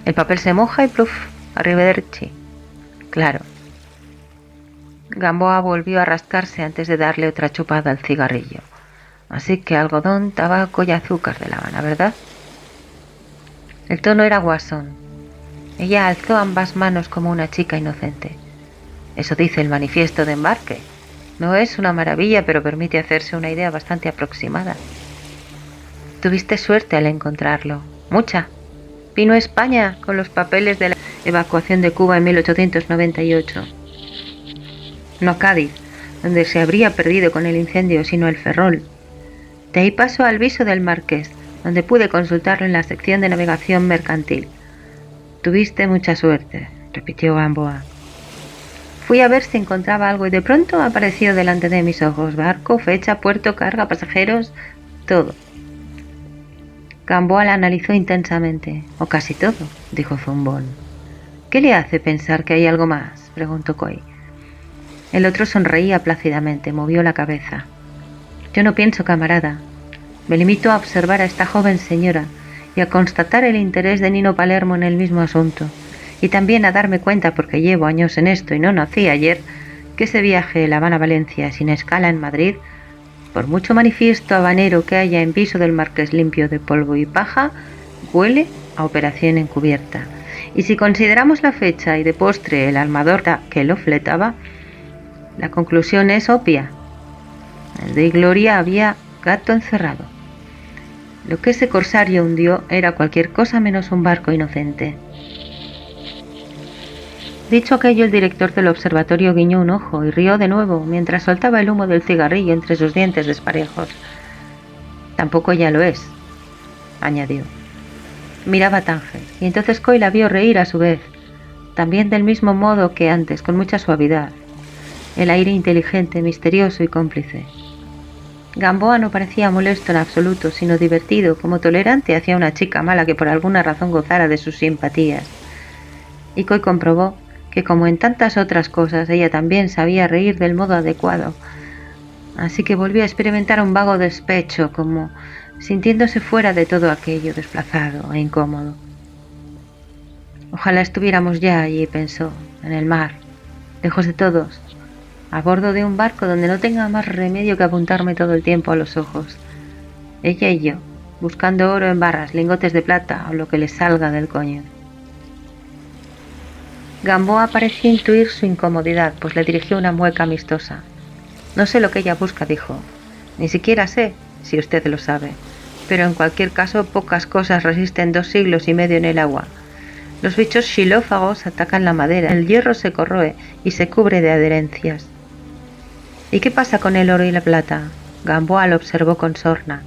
El papel se moja y pluf, arrivederci. Claro. Gamboa volvió a rascarse antes de darle otra chupada al cigarrillo. Así que algodón, tabaco y azúcar de La Habana, ¿verdad? El tono era guasón. Ella alzó ambas manos como una chica inocente. Eso dice el manifiesto de embarque. No es una maravilla, pero permite hacerse una idea bastante aproximada. Tuviste suerte al encontrarlo. Mucha. Vino a España con los papeles de la evacuación de Cuba en 1898. No a Cádiz, donde se habría perdido con el incendio, sino el Ferrol. De ahí pasó al viso del Marqués, donde pude consultarlo en la sección de navegación mercantil. Tuviste mucha suerte, repitió Gamboa. Fui a ver si encontraba algo y de pronto apareció delante de mis ojos. Barco, fecha, puerto, carga, pasajeros, todo. Gamboa la analizó intensamente. O casi todo, dijo Zumbón. ¿Qué le hace pensar que hay algo más?, preguntó Coy. El otro sonreía plácidamente, movió la cabeza. Yo no pienso, camarada. Me limito a observar a esta joven señora y a constatar el interés de Nino Palermo en el mismo asunto. Y también a darme cuenta, porque llevo años en esto y no nací ayer, que ese viaje de La Habana a Valencia sin escala en Madrid, por mucho manifiesto habanero que haya en viso del Marqués limpio de polvo y paja, huele a operación encubierta. Y si consideramos la fecha y de postre el armador que lo fletaba, la conclusión es obvia. En Dei Gloria había gato encerrado. Lo que ese corsario hundió era cualquier cosa menos un barco inocente. Dicho aquello, el director del observatorio guiñó un ojo y rió de nuevo mientras soltaba el humo del cigarrillo entre sus dientes desparejos. Tampoco ya lo es, añadió. Miraba a Tánger, y entonces Coy la vio reír a su vez, también del mismo modo que antes, con mucha suavidad, el aire inteligente, misterioso y cómplice. Gamboa no parecía molesto en absoluto, sino divertido, como tolerante hacia una chica mala que por alguna razón gozara de sus simpatías. Y Coy comprobó que, como en tantas otras cosas, ella también sabía reír del modo adecuado, así que volvió a experimentar un vago despecho, como sintiéndose fuera de todo aquello, desplazado e incómodo. Ojalá estuviéramos ya allí, pensó, en el mar, lejos de todos, a bordo de un barco donde no tenga más remedio que apuntarme todo el tiempo a los ojos, ella y yo, buscando oro en barras, lingotes de plata o lo que le salga del coño. Gamboa parecía intuir su incomodidad, pues le dirigió una mueca amistosa. No sé lo que ella busca, dijo. Ni siquiera sé, si usted lo sabe. Pero en cualquier caso, pocas cosas resisten 2 siglos y medio en el agua. Los bichos xilófagos atacan la madera, el hierro se corroe y se cubre de adherencias. ¿Y qué pasa con el oro y la plata? Gamboa lo observó con sorna.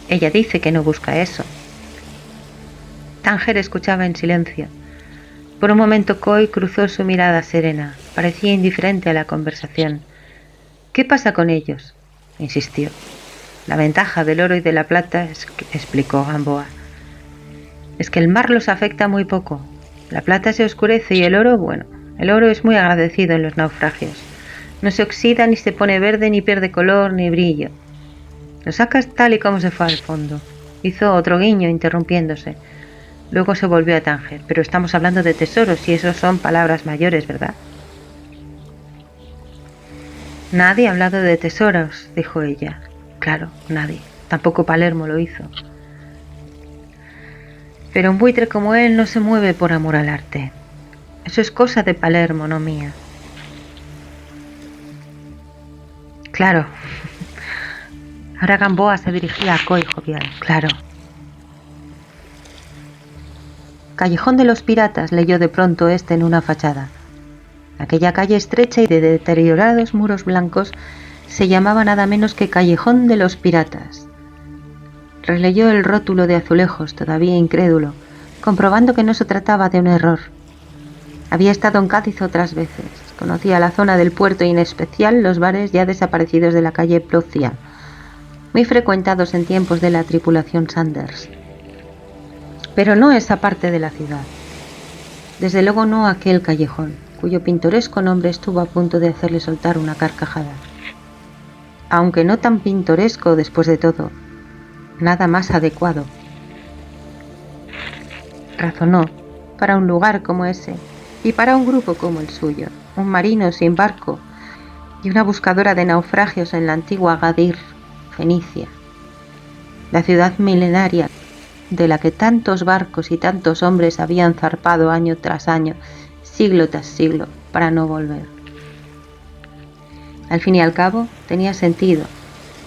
Ella dice que no busca eso. Tánger escuchaba en silencio. Por un momento Coy cruzó su mirada serena. Parecía indiferente a la conversación. ¿Qué pasa con ellos?, insistió. La ventaja del oro y de la plata, explicó Gamboa, es que el mar los afecta muy poco. La plata se oscurece y el oro, bueno, el oro es muy agradecido en los naufragios. No se oxida, ni se pone verde, ni pierde color, ni brillo. Lo sacas tal y como se fue al fondo. Hizo otro guiño, interrumpiéndose. Luego se volvió a Tánger. Pero estamos hablando de tesoros y eso son palabras mayores, ¿verdad? Nadie ha hablado de tesoros, dijo ella. Claro, nadie. Tampoco Palermo lo hizo. Pero un buitre como él no se mueve por amor al arte. Eso es cosa de Palermo, no mía. Claro. Ahora Gamboa se dirigía a Coy jovial. Claro. Callejón de los Piratas, leyó de pronto en una fachada. Aquella calle estrecha y de deteriorados muros blancos se llamaba nada menos que Callejón de los Piratas. Releyó el rótulo de azulejos, todavía incrédulo, comprobando que no se trataba de un error. Había estado en Cádiz otras veces, conocía la zona del puerto y en especial los bares ya desaparecidos de la calle Plocia, muy frecuentados en tiempos de la tripulación Sanders. Pero no esa parte de la ciudad. Desde luego no aquel callejón, cuyo pintoresco nombre estuvo a punto de hacerle soltar una carcajada. Aunque no tan pintoresco después de todo, nada más adecuado. Razonó, para un lugar como ese y para un grupo como el suyo, un marino sin barco y una buscadora de naufragios en la antigua Gadir, Fenicia, la ciudad milenaria de la que tantos barcos y tantos hombres habían zarpado año tras año, siglo tras siglo, para no volver. Al fin y al cabo, tenía sentido.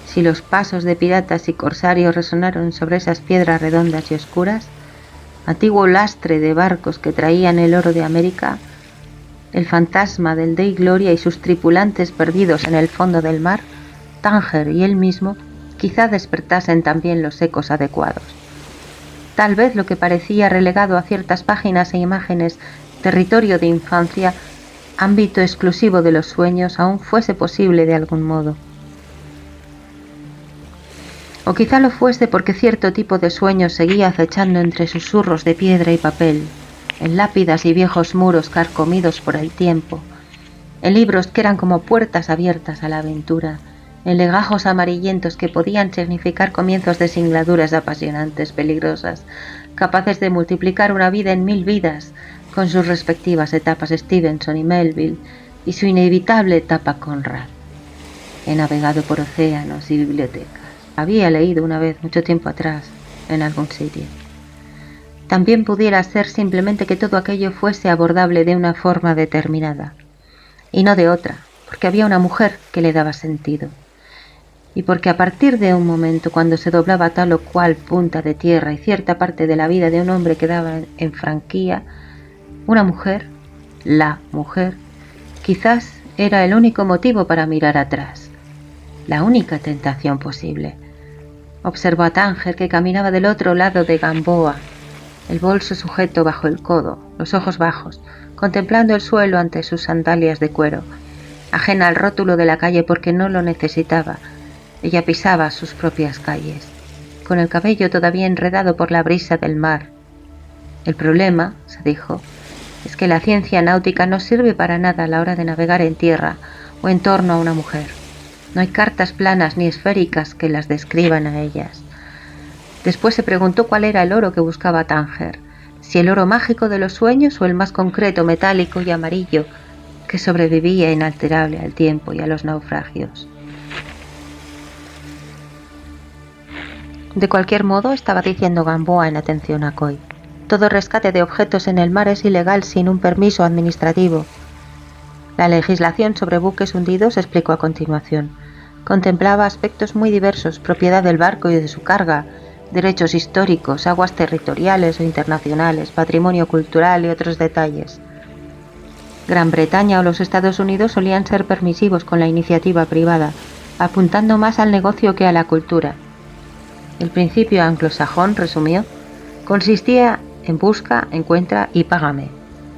Si los pasos de piratas y corsarios resonaron sobre esas piedras redondas y oscuras, antiguo lastre de barcos que traían el oro de América, el fantasma del Dei Gloria y sus tripulantes perdidos en el fondo del mar, Tánger y él mismo quizá despertasen también los ecos adecuados. Tal vez lo que parecía relegado a ciertas páginas e imágenes, territorio de infancia, ámbito exclusivo de los sueños, aún fuese posible de algún modo. O quizá lo fuese porque cierto tipo de sueño seguía acechando entre susurros de piedra y papel, en lápidas y viejos muros carcomidos por el tiempo, en libros que eran como puertas abiertas a la aventura, en legajos amarillentos que podían significar comienzos de singladuras apasionantes, peligrosas, capaces de multiplicar una vida en 1000 vidas, con sus respectivas etapas Stevenson y Melville, y su inevitable etapa Conrad. He navegado por océanos y bibliotecas. Había leído una vez, mucho tiempo atrás, en algún sitio. También pudiera ser simplemente que todo aquello fuese abordable de una forma determinada, y no de otra, porque había una mujer que le daba sentido. Y porque a partir de un momento cuando se doblaba tal o cual punta de tierra y cierta parte de la vida de un hombre quedaba en franquía, una mujer, la mujer, quizás era el único motivo para mirar atrás, la única tentación posible. Observó a Tánger que caminaba del otro lado de Gamboa, el bolso sujeto bajo el codo, los ojos bajos, contemplando el suelo ante sus sandalias de cuero, ajena al rótulo de la calle porque no lo necesitaba. Ella pisaba sus propias calles, con el cabello todavía enredado por la brisa del mar. El problema, se dijo, es que la ciencia náutica no sirve para nada a la hora de navegar en tierra o en torno a una mujer. No hay cartas planas ni esféricas que las describan a ellas. Después se preguntó cuál era el oro que buscaba Tánger, si el oro mágico de los sueños o el más concreto, metálico y amarillo, que sobrevivía inalterable al tiempo y a los naufragios. De cualquier modo, estaba diciendo Gamboa en atención a Coy, todo rescate de objetos en el mar es ilegal sin un permiso administrativo. La legislación sobre buques hundidos, explicó a continuación, contemplaba aspectos muy diversos, propiedad del barco y de su carga, derechos históricos, aguas territoriales o internacionales, patrimonio cultural y otros detalles. Gran Bretaña o los Estados Unidos solían ser permisivos con la iniciativa privada, apuntando más al negocio que a la cultura. El principio anglosajón, resumió, consistía en busca, encuentra y págame.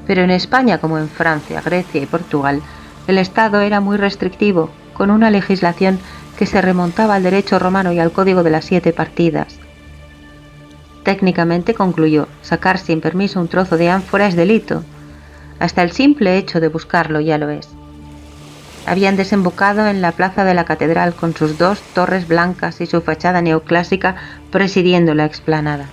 Pero en España, como en Francia, Grecia y Portugal, el Estado era muy restrictivo, con una legislación que se remontaba al derecho romano y al Código de las 7 partidas. Técnicamente, concluyó, sacar sin permiso un trozo de ánfora es delito. Hasta el simple hecho de buscarlo ya lo es. Habían desembocado en la plaza de la catedral con sus 2 torres blancas y su fachada neoclásica presidiendo la explanada.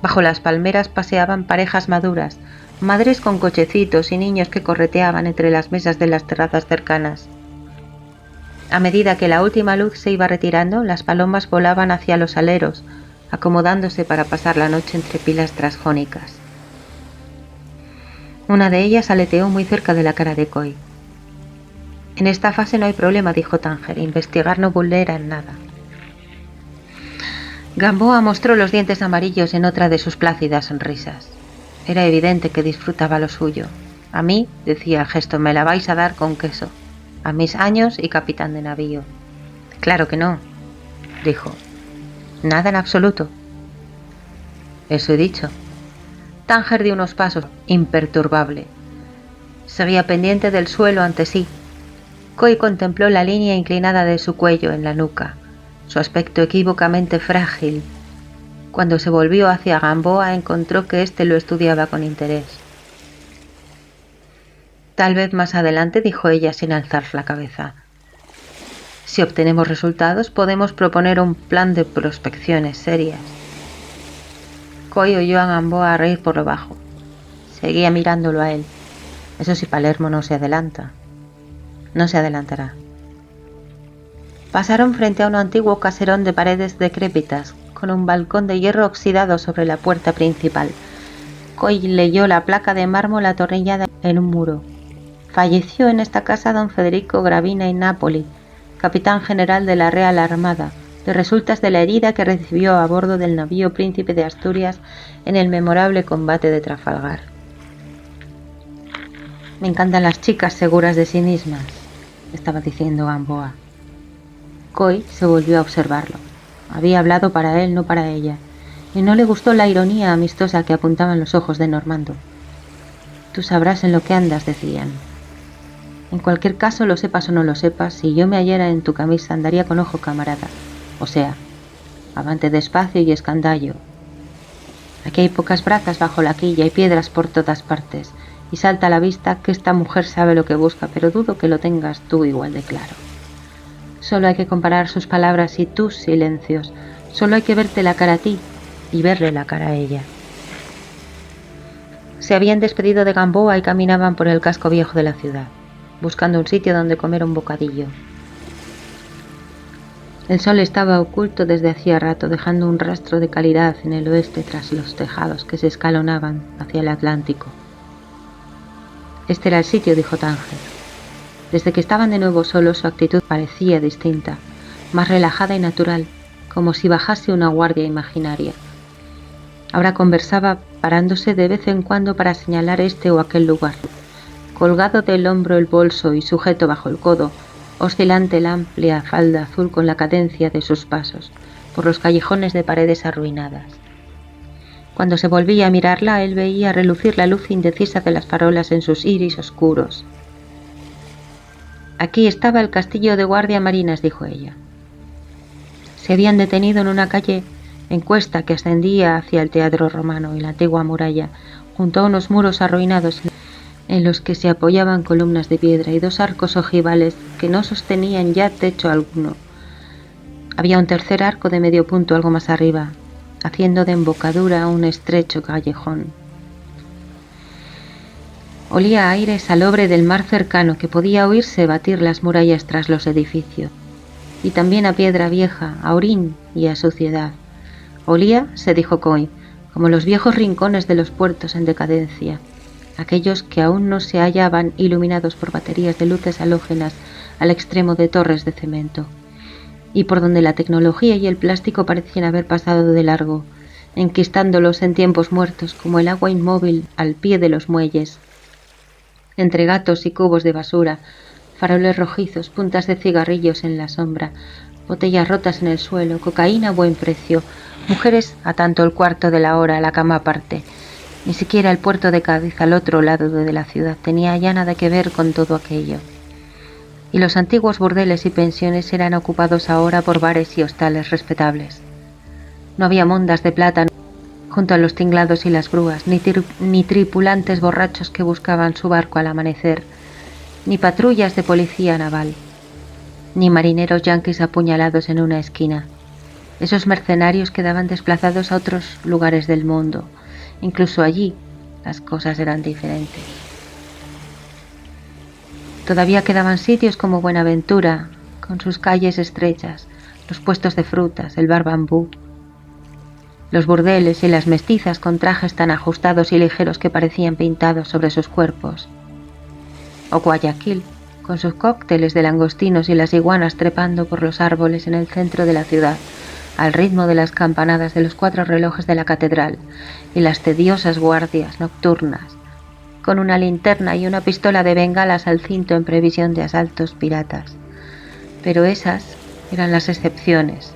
Bajo las palmeras paseaban parejas maduras, madres con cochecitos y niños que correteaban entre las mesas de las terrazas cercanas. A medida que la última luz se iba retirando, las palomas volaban hacia los aleros, acomodándose para pasar la noche entre pilastras jónicas. Una de ellas aleteó muy cerca de la cara de Coy. En esta fase no hay problema, dijo Tánger, investigar no vulnera en nada. Gamboa mostró los dientes amarillos en otra de sus plácidas sonrisas. Era evidente que disfrutaba lo suyo. A mí, decía el gesto, me la vais a dar con queso. A mis años y capitán de navío. Claro que no, dijo. Nada en absoluto. Eso he dicho. Tánger dio unos pasos, imperturbable. Seguía pendiente del suelo ante sí. Coy contempló la línea inclinada de su cuello en la nuca, su aspecto equívocamente frágil. Cuando se volvió hacia Gamboa encontró que éste lo estudiaba con interés. Tal vez más adelante, dijo ella sin alzar la cabeza. Si obtenemos resultados, podemos proponer un plan de prospecciones serias. Coy oyó a Gamboa reír por lo bajo. Seguía mirándolo a él. Eso si Palermo no se adelanta. No se adelantará. Pasaron frente a un antiguo caserón de paredes decrépitas, con un balcón de hierro oxidado sobre la puerta principal. Coy leyó la placa de mármol atornillada en un muro. Falleció en esta casa don Federico Gravina y Napoli, capitán general de la Real Armada, de resultas de la herida que recibió a bordo del navío Príncipe de Asturias en el memorable combate de Trafalgar. Me encantan las chicas seguras de sí mismas, estaba diciendo Gamboa. Coy se volvió a observarlo. Había hablado para él, no para ella, y no le gustó la ironía amistosa que apuntaban los ojos de Normando. Tú sabrás en lo que andas, decían. En cualquier caso, lo sepas o no lo sepas, si yo me hallara en tu camisa andaría con ojo camarada. O sea, avante despacio y escandallo. Aquí hay pocas brazas bajo la quilla y piedras por todas partes, y salta a la vista que esta mujer sabe lo que busca, pero dudo que lo tengas tú igual de claro. Solo hay que comparar sus palabras y tus silencios. Solo hay que verte la cara a ti y verle la cara a ella. Se habían despedido de Gamboa y caminaban por el casco viejo de la ciudad, buscando un sitio donde comer un bocadillo. El sol estaba oculto desde hacía rato, dejando un rastro de claridad en el oeste tras los tejados que se escalonaban hacia el Atlántico. Este era el sitio, dijo Tánger. Desde que estaban de nuevo solos, su actitud parecía distinta, más relajada y natural, como si bajase una guardia imaginaria. Ahora conversaba, parándose de vez en cuando para señalar este o aquel lugar. Colgado del hombro el bolso y sujeto bajo el codo, oscilante la amplia falda azul con la cadencia de sus pasos, por los callejones de paredes arruinadas. Cuando se volvía a mirarla, él veía relucir la luz indecisa de las farolas en sus iris oscuros. Aquí estaba el castillo de guardia marinas, dijo ella. Se habían detenido en una calle en cuesta que ascendía hacia el teatro romano y la antigua muralla, junto a unos muros arruinados en los que se apoyaban columnas de piedra y 2 arcos ojivales que no sostenían ya techo alguno. Había un tercer arco de medio punto algo más arriba, haciendo de embocadura un estrecho callejón. Olía a aire salobre del mar cercano que podía oírse batir las murallas tras los edificios, y también a piedra vieja, a orín y a suciedad. Olía, se dijo Coy, como los viejos rincones de los puertos en decadencia, aquellos que aún no se hallaban iluminados por baterías de luces halógenas al extremo de torres de cemento. y por donde la tecnología y el plástico parecían haber pasado de largo, enquistándolos en tiempos muertos como el agua inmóvil al pie de los muelles. Entre gatos y cubos de basura, faroles rojizos, puntas de cigarrillos en la sombra, botellas rotas en el suelo, cocaína a buen precio, mujeres a tanto el cuarto de la hora, la cama aparte. Ni siquiera el puerto de Cádiz, al otro lado de la ciudad, tenía ya nada que ver con todo aquello. Y los antiguos burdeles y pensiones eran ocupados ahora por bares y hostales respetables. No había mondas de plata junto a los tinglados y las grúas, ni tripulantes borrachos que buscaban su barco al amanecer, ni patrullas de policía naval, ni marineros yanquis apuñalados en una esquina. Esos mercenarios quedaban desplazados a otros lugares del mundo. Incluso allí las cosas eran diferentes. Todavía quedaban sitios como Buenaventura, con sus calles estrechas, los puestos de frutas, el bar Bambú, los burdeles y las mestizas con trajes tan ajustados y ligeros que parecían pintados sobre sus cuerpos. O Guayaquil, con sus cócteles de langostinos y las iguanas trepando por los árboles en el centro de la ciudad, al ritmo de las campanadas de los 4 relojes de la catedral y las tediosas guardias nocturnas, con una linterna y una pistola de bengalas al cinto en previsión de asaltos piratas. Pero esas eran las excepciones.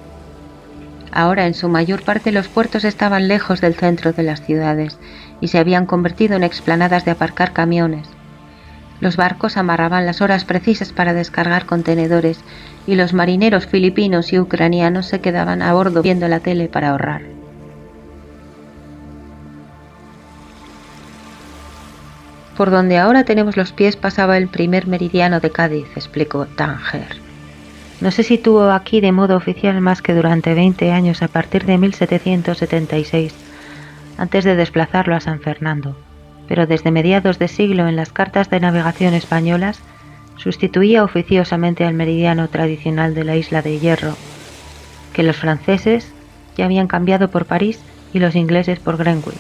Ahora, en su mayor parte, los puertos estaban lejos del centro de las ciudades y se habían convertido en explanadas de aparcar camiones. Los barcos amarraban las horas precisas para descargar contenedores y los marineros filipinos y ucranianos se quedaban a bordo viendo la tele para ahorrar. Por donde ahora tenemos los pies pasaba el primer meridiano de Cádiz, explicó Tánger. No se situó aquí de modo oficial más que durante 20 años a partir de 1776, antes de desplazarlo a San Fernando, pero desde mediados de siglo en las cartas de navegación españolas sustituía oficiosamente al meridiano tradicional de la Isla de Hierro, que los franceses ya habían cambiado por París y los ingleses por Greenwich.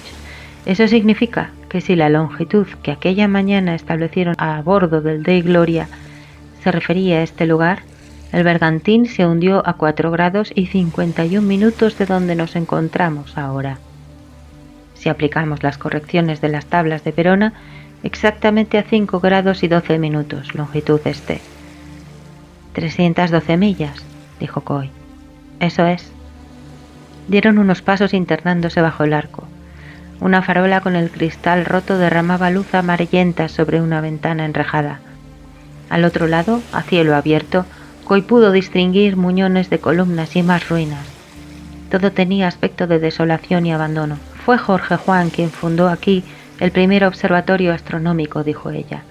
Eso significa que si la longitud que aquella mañana establecieron a bordo del Dei Gloria se refería a este lugar, el bergantín se hundió a 4 grados y 51 minutos de donde nos encontramos ahora. Si aplicamos las correcciones de las tablas de Verona, exactamente a 5 grados y 12 minutos, longitud este. 312 millas, dijo Coy. Eso es. Dieron unos pasos internándose bajo el arco. Una farola con el cristal roto derramaba luz amarillenta sobre una ventana enrejada. Al otro lado, a cielo abierto, Coy pudo distinguir muñones de columnas y más ruinas. Todo tenía aspecto de desolación y abandono. Fue Jorge Juan quien fundó aquí el primer observatorio astronómico, dijo ella,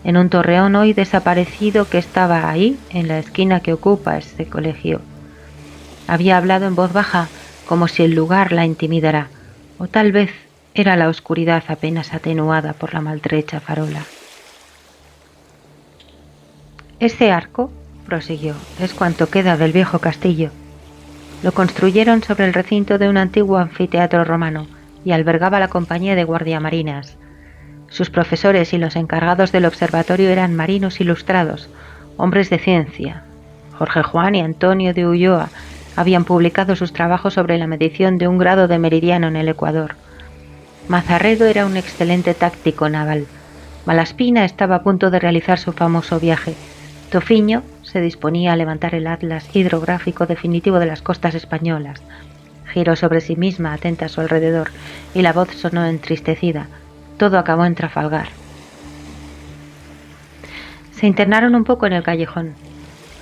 en un torreón hoy desaparecido que estaba ahí, en la esquina que ocupa este colegio. Había hablado en voz baja, como si el lugar la intimidara, o tal vez era la oscuridad apenas atenuada por la maltrecha farola. Este arco, prosiguió, es cuanto queda del viejo castillo. Lo construyeron sobre el recinto de un antiguo anfiteatro romano y albergaba la compañía de guardiamarinas. Sus profesores y los encargados del observatorio eran marinos ilustrados, hombres de ciencia. Jorge Juan y Antonio de Ulloa habían publicado sus trabajos sobre la medición de un grado de meridiano en el Ecuador. Mazarredo era un excelente táctico naval. Malaspina estaba a punto de realizar su famoso viaje. Tofiño se disponía a levantar el atlas hidrográfico definitivo de las costas españolas. Giró sobre sí misma, atenta a su alrededor, y la voz sonó entristecida. Todo acabó en Trafalgar. Se internaron un poco en el callejón.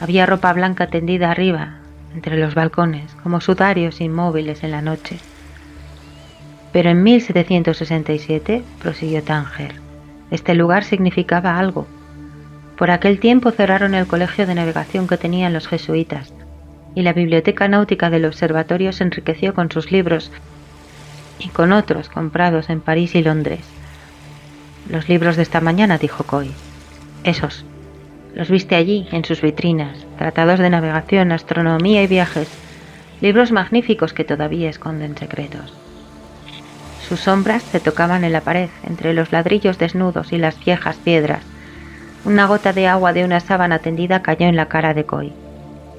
Había ropa blanca tendida arriba, entre los balcones, como sudarios inmóviles en la noche. Pero en 1767, prosiguió Tánger, este lugar significaba algo. Por aquel tiempo cerraron el colegio de navegación que tenían los jesuitas, y la biblioteca náutica del observatorio se enriqueció con sus libros y con otros comprados en París y Londres. Los libros de esta mañana, dijo Coy. Esos. Los viste allí, en sus vitrinas, tratados de navegación, astronomía y viajes, libros magníficos que todavía esconden secretos. Sus sombras se tocaban en la pared, entre los ladrillos desnudos y las viejas piedras. Una gota de agua de una sábana tendida cayó en la cara de Coy.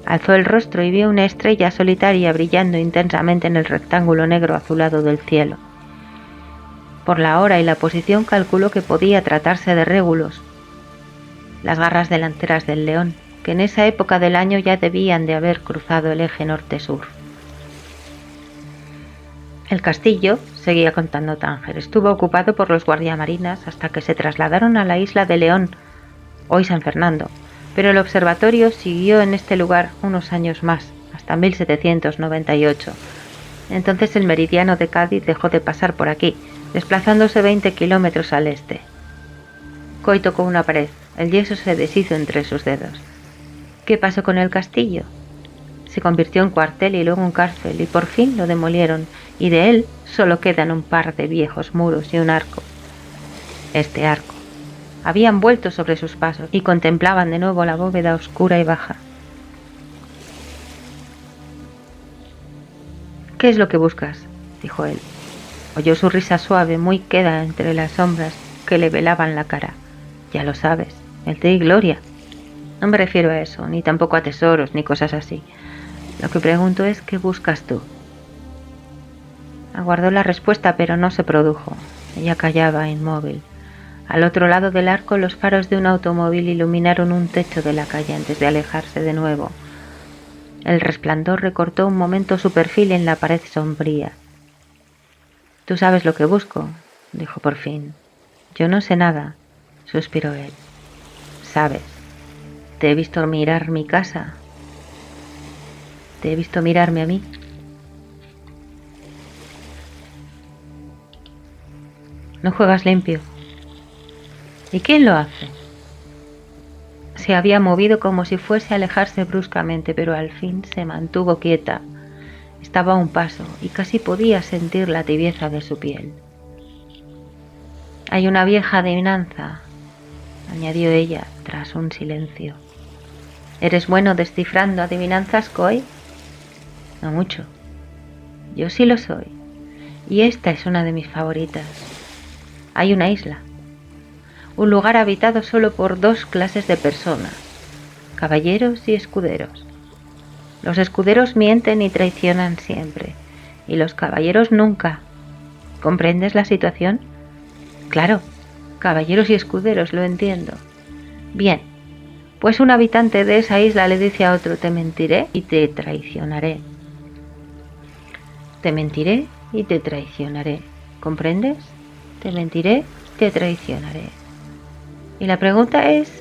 Alzó el rostro y vio una estrella solitaria brillando intensamente en el rectángulo negro azulado del cielo. Por la hora y la posición calculó que podía tratarse de Régulos, las garras delanteras del león, que en esa época del año ya debían de haber cruzado el eje norte-sur. El castillo, seguía contando Tánger, estuvo ocupado por los guardiamarinas hasta que se trasladaron a la isla de León, hoy San Fernando, pero el observatorio siguió en este lugar unos años más, hasta 1798. Entonces el meridiano de Cádiz dejó de pasar por aquí, desplazándose 20 kilómetros al este. Coy tocó una pared, el yeso se deshizo entre sus dedos. ¿Qué pasó con el castillo? Se convirtió en cuartel y luego en cárcel, y por fin lo demolieron, y de él solo quedan un par de viejos muros y un arco. Este arco. Habían vuelto sobre sus pasos y contemplaban de nuevo la bóveda oscura y baja. ¿Qué es lo que buscas?, dijo él. Oyó su risa suave, muy queda entre las sombras que le velaban la cara. Ya lo sabes, el té y gloria. No me refiero a eso, ni tampoco a tesoros, ni cosas así. Lo que pregunto es, ¿qué buscas tú? Aguardó la respuesta, pero no se produjo. Ella callaba, inmóvil. Al otro lado del arco, los faros de un automóvil iluminaron un techo de la calle antes de alejarse de nuevo. El resplandor recortó un momento su perfil en la pared sombría. «Tú sabes lo que busco», dijo por fin. «Yo no sé nada», suspiró él. «Sabes. Te he visto mirar mi casa. Te he visto mirarme a mí». «No juegas limpio». «¿Y quién lo hace?» Se había movido como si fuese a alejarse bruscamente, pero al fin se mantuvo quieta. Estaba a un paso y casi podía sentir la tibieza de su piel. «Hay una vieja adivinanza», añadió ella tras un silencio. «¿Eres bueno descifrando adivinanzas, Coy?» «No mucho. Yo sí lo soy. Y esta es una de mis favoritas. Hay una isla. Un lugar habitado solo por dos clases de personas, caballeros y escuderos. Los escuderos mienten y traicionan siempre, y los caballeros nunca. ¿Comprendes la situación? Claro, caballeros y escuderos, lo entiendo. Bien, pues un habitante de esa isla le dice a otro: te mentiré y te traicionaré. Te mentiré y te traicionaré. ¿Comprendes? Te mentiré, te traicionaré. Y la pregunta es,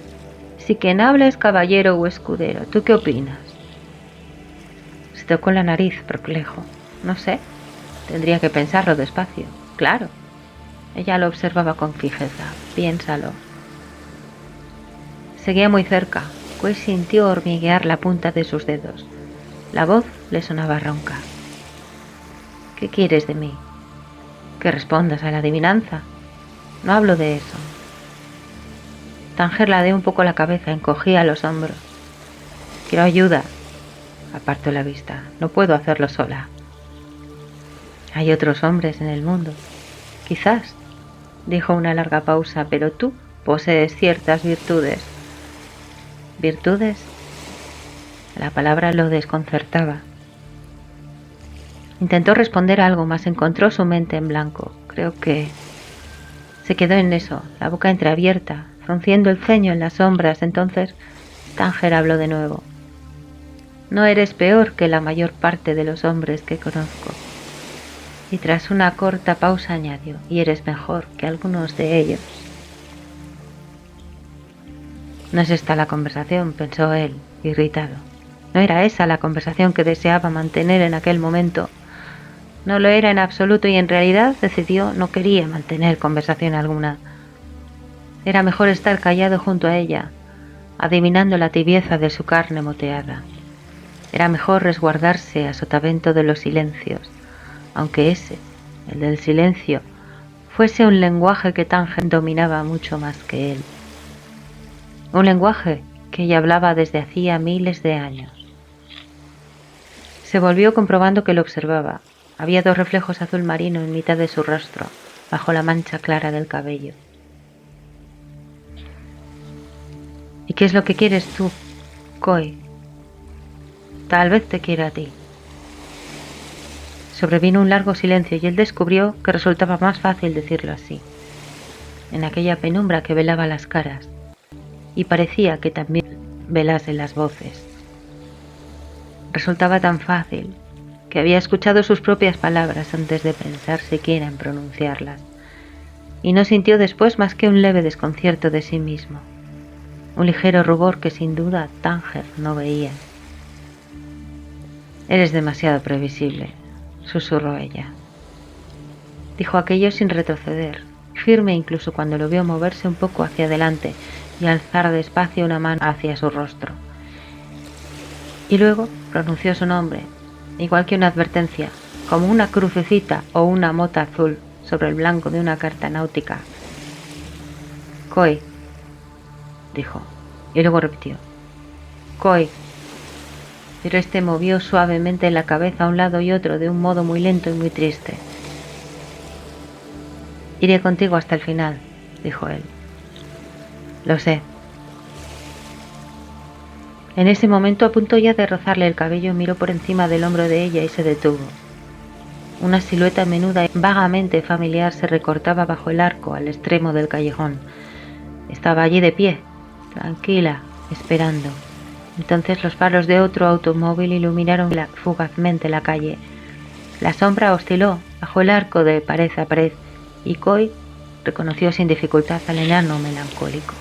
si quien habla es caballero o escudero, ¿tú qué opinas? Se tocó la nariz, perplejo. No sé, tendría que pensarlo despacio. Claro. Ella lo observaba con fijeza. Piénsalo. Seguía muy cerca, pues sintió hormiguear la punta de sus dedos. La voz le sonaba ronca. ¿Qué quieres de mí? Que respondas a la adivinanza. No hablo de eso. Tánger ladeó un poco la cabeza, encogía los hombros. Quiero ayuda. Apartó la vista. No puedo hacerlo sola. Hay otros hombres en el mundo. Quizás, dijo una larga pausa, pero tú posees ciertas virtudes. ¿Virtudes? La palabra lo desconcertaba. Intentó responder algo, mas encontró su mente en blanco. Creo que... Se quedó en eso, la boca entreabierta, frunciendo el ceño en las sombras. Entonces Tánger habló de nuevo. No eres peor que la mayor parte de los hombres que conozco. Y tras una corta pausa añadió, y eres mejor que algunos de ellos. No es esta la conversación, pensó él, irritado. No era esa la conversación que deseaba mantener en aquel momento. No lo era en absoluto y en realidad decidió no quería mantener conversación alguna. Era mejor estar callado junto a ella, adivinando la tibieza de su carne moteada. Era mejor resguardarse a sotavento de los silencios, aunque ese, el del silencio, fuese un lenguaje que Tánger dominaba mucho más que él. Un lenguaje que ella hablaba desde hacía miles de años. Se volvió comprobando que lo observaba. Había dos reflejos azul marino en mitad de su rostro, bajo la mancha clara del cabello. ¿Y qué es lo que quieres tú, Coy? Tal vez te quiera a ti. Sobrevino un largo silencio y él descubrió que resultaba más fácil decirlo así, en aquella penumbra que velaba las caras, y parecía que también velase las voces. Resultaba tan fácil que había escuchado sus propias palabras antes de pensar siquiera en pronunciarlas, y no sintió después más que un leve desconcierto de sí mismo, un ligero rubor que sin duda Tánger no veía. Eres demasiado previsible, susurró ella. Dijo aquello sin retroceder, firme incluso cuando lo vio moverse un poco hacia adelante y alzar despacio una mano hacia su rostro. Y luego pronunció su nombre, igual que una advertencia, como una crucecita o una mota azul sobre el blanco de una carta náutica. Koi, dijo, y luego repitió, Koi. Pero este movió suavemente la cabeza a un lado y otro de un modo muy lento y muy triste. Iré contigo hasta el final, dijo él. Lo sé. En ese momento, a punto ya de rozarle el cabello, miró por encima del hombro de ella y se detuvo. Una silueta menuda y vagamente familiar se recortaba bajo el arco al extremo del callejón. Estaba allí de pie, tranquila, esperando. Entonces los faros de otro automóvil iluminaron fugazmente la calle. La sombra osciló bajo el arco de pared a pared y Koi reconoció sin dificultad al enano melancólico.